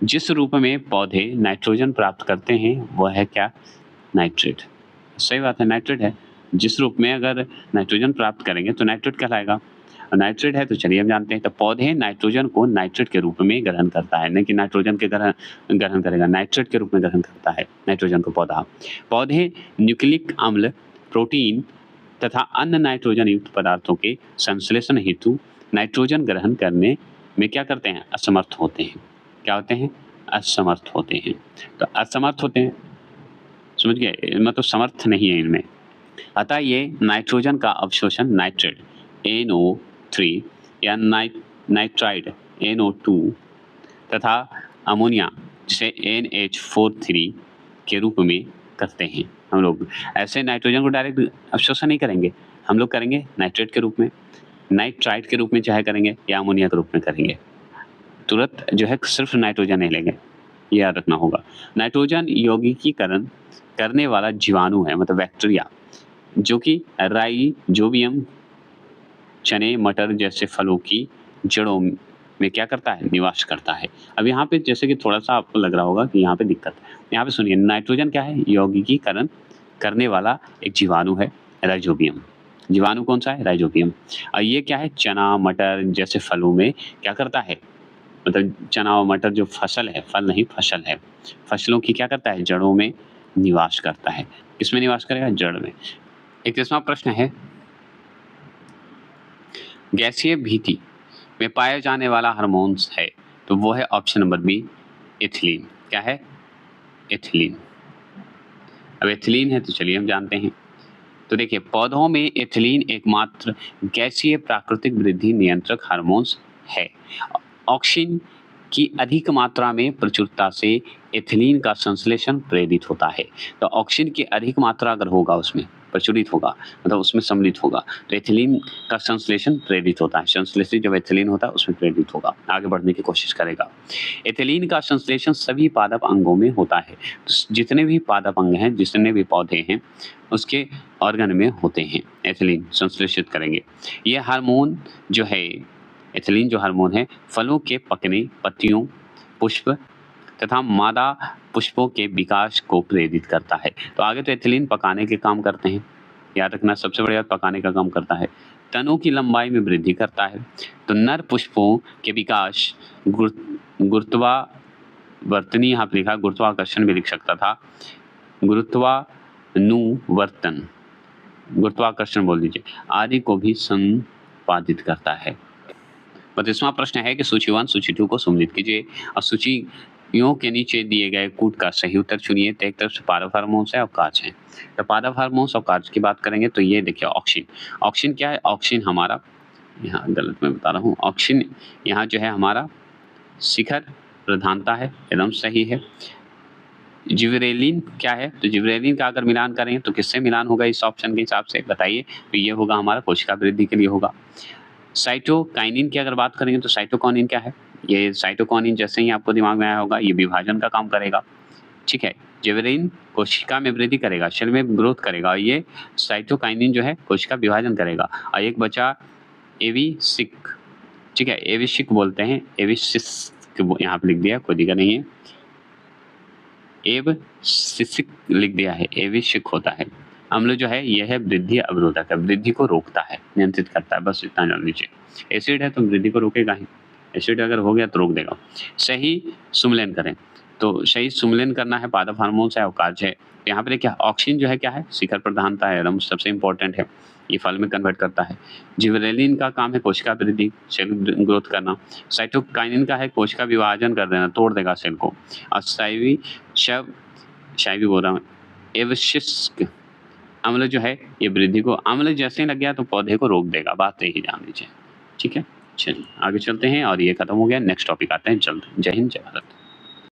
जिस रूप में पौधे नाइट्रोजन प्राप्त करते हैं वह है क्या, नाइट्रेट। सही बात है, नाइट्रेट है। जिस रूप में अगर नाइट्रोजन प्राप्त करेंगे तो नाइट्रेट कहलाएगा। नाइट्रेट है तो चलिए हम जानते हैं, तो पौधे नाइट्रोजन को नाइट्रेट के रूप में ग्रहण करता है, नहीं कि नाइट्रोजन के ग्रहण करेगा, नाइट्रेट के रूप में ग्रहण करता है नाइट्रोजन को पौधा। पौधे न्यूक्लिक अम्ल, प्रोटीन तथा अन्य नाइट्रोजन युक्त पदार्थों के संश्लेषण हेतु नाइट्रोजन ग्रहण करने में क्या करते हैं, असमर्थ होते हैं। क्या होते हैं, असमर्थ होते हैं। तो असमर्थ होते हैं, समझ गए, मतलब समर्थ नहीं है इनमें। अतः ये नाइट्रोजन का अवशोषण नाइट्रेट NO3 या नाइट्राइड NO2 तथा अमोनिया जिसे NH43 के रूप में करते हैं। हम लोग ऐसे नाइट्रोजन को डायरेक्ट अवशोषण नहीं करेंगे, हम लोग करेंगे नाइट्रेट के रूप में, नाइट्राइड के रूप में चाहे करेंगे या अमोनिया के रूप में करेंगे। तुरंत जो है सिर्फ नाइट्रोजन नहीं लेंगे, ये याद रखना होगा। नाइट्रोजन यौगिकीकरण करने वाला जीवाणु है, मतलब बैक्टीरिया, जो कि राइजोबियम, चने, मटर जैसे फलों की जड़ों में क्या करता है, निवास करता है। अब यहाँ पे जैसे कि थोड़ा सा आपको लग रहा होगा कि यहाँ पे दिक्कत है। यहाँ पे सुनिए, नाइट्रोजन क्या है, यौगिकीकरण करने वाला एक जीवाणु है, राइजोबियम। जीवाणु कौन सा है, राइजोबियम। और ये क्या है, चना मटर जैसे फलों में क्या करता है, मतलब चना और मटर जो फसल है, फल नहीं फसल है, फसलों की क्या करता है, जड़ों में निवास करता है। किसमें निवास करेगा, जड़ में। 31वां प्रश्न है, गैसीय भीति में पाया जाने वाला हार्मोन्स है, तो वो है ऑप्शन नंबर बी, एथिलीन। क्या है, एथिलीन। अब एथिलीन है तो चलिए हम जानते हैं। तो देखिए, पौधों में एथिलीन एकमात्र गैसीय प्राकृतिक वृद्धि नियंत्रक हार्मोन्स है। ऑक्सिन की अधिक मात्रा में प्रचुरता से एथिलीन का संश्लेषण प्रेरित होता है। तो ऑक्सिन की अधिक मात्रा अगर होगा, उसमें प्रचुरित होगा, मतलब उसमें सम्मिलित होगा, तो एथिलीन का संश्लेषण प्रेरित होता है। संश्लेषित जब एथिलीन होता है उसमें प्रेरित होगा, आगे बढ़ने की कोशिश करेगा। एथिलीन का संश्लेषण सभी पादप अंगों में होता है। तो जितने भी पादप अंग हैं, जितने भी पौधे हैं, उसके ऑर्गन में होते हैं, एथिलीन संश्लेषित करेंगे। ये हार्मोन जो है, एथिलीन जो हार्मोन है, फलों के पकने, पत्तियों, पुष्प तथा मादा पुष्पों के विकास को प्रेरित करता है। तो आगे तो एथिलीन पकाने के काम करते हैं, याद रखना, सबसे बड़ी बात पकाने का काम करता है। तनों की लंबाई में वृद्धि करता है। तो नर पुष्पों के विकास गुरुत्वावर्तनी, यहाँ पे लिखा गुरुत्वाकर्षण भी लिख सकता था, गुरुत्वानुवर्तन, गुरुत्वाकर्षण बोल दीजिए, आदि को भी संपादित करता है। 25वां प्रश्न है कि सूची 1 सूची 2 को सम्मिलित कीजिए और सूचियों के नीचे दिए गए कूट का सही उत्तर चुनिए। तो एक तरफ से पादप हार्मोन्स है और कार्ज है। तो पादप हार्मोन्स और कार्ज की बात करेंगे तो ये देखिए ऑक्सिन। ऑक्सिन क्या है? ऑक्सिन हमारा, यहाँ गलत मैं बता रहा हूँ, ऑक्सिन यहाँ जो है हमारा शिखर प्रधानता है, एकदम सही है। जिबरेलिन क्या है? तो जिबरेलिन का अगर मिलान करें तो किससे मिलान होगा इस ऑप्शन के हिसाब से बताइए? तो ये होगा हमारा कोशिका वृद्धि के लिए होगा। साइटोकाइनिन की अगर बात करेंगे तो साइटोकाइनिन क्या है? ये साइटोकाइनिन जैसे ही आपको दिमाग में आया होगा, ये विभाजन का काम करेगा, ठीक है। जिबरेलिन कोशिका में वृद्धि करेगा, सेल में ग्रोथ करेगा, और ये साइटोकाइनिन जो है कोशिका विभाजन करेगा। और एक बचा एविसिक, ठीक है, एविसिक बोलते हैं, एविसिक यहाँ पे लिख दिया, कोई दिक्कत नहीं है, एविसिक लिख दिया है, एविसिक होता है। अम्ल जो है यह है वृद्धि अवरोधक है, वृद्धि को रोकता है, नियंत्रित करता है, बस इतना जान लीजिए। एसिड है तो वृद्धि को रोकेगा ही, एसिड अगर हो गया तो रोक देगा। सही सुमेलन करें, तो सही सुमेलन करना है, पादप हार्मोन्स है और कार्य है। यहाँ पे देखिए ऑक्सिन जो है क्या है? शिखर प्रधानता है, एकदम सबसे इंपॉर्टेंट है, ये फल में कन्वर्ट करता है। जिबरेलिन का काम है कोशिका वृद्धि, सेल ग्रोथ करना। साइटोकाइनिन का है कोशिका विभाजन कर देना, तोड़ देगा सेल को। और शायवी बोल रहा हूँ, एविसिक अम्ल जो है ये वृद्धि को, अम्ल जैसे लग गया तो पौधे को रोक देगा, बात यही जान लीजिए, ठीक है। चलिए आगे चलते हैं और ये खत्म हो गया, नेक्स्ट टॉपिक आते हैं जल्द। जय हिंद, जय भारत।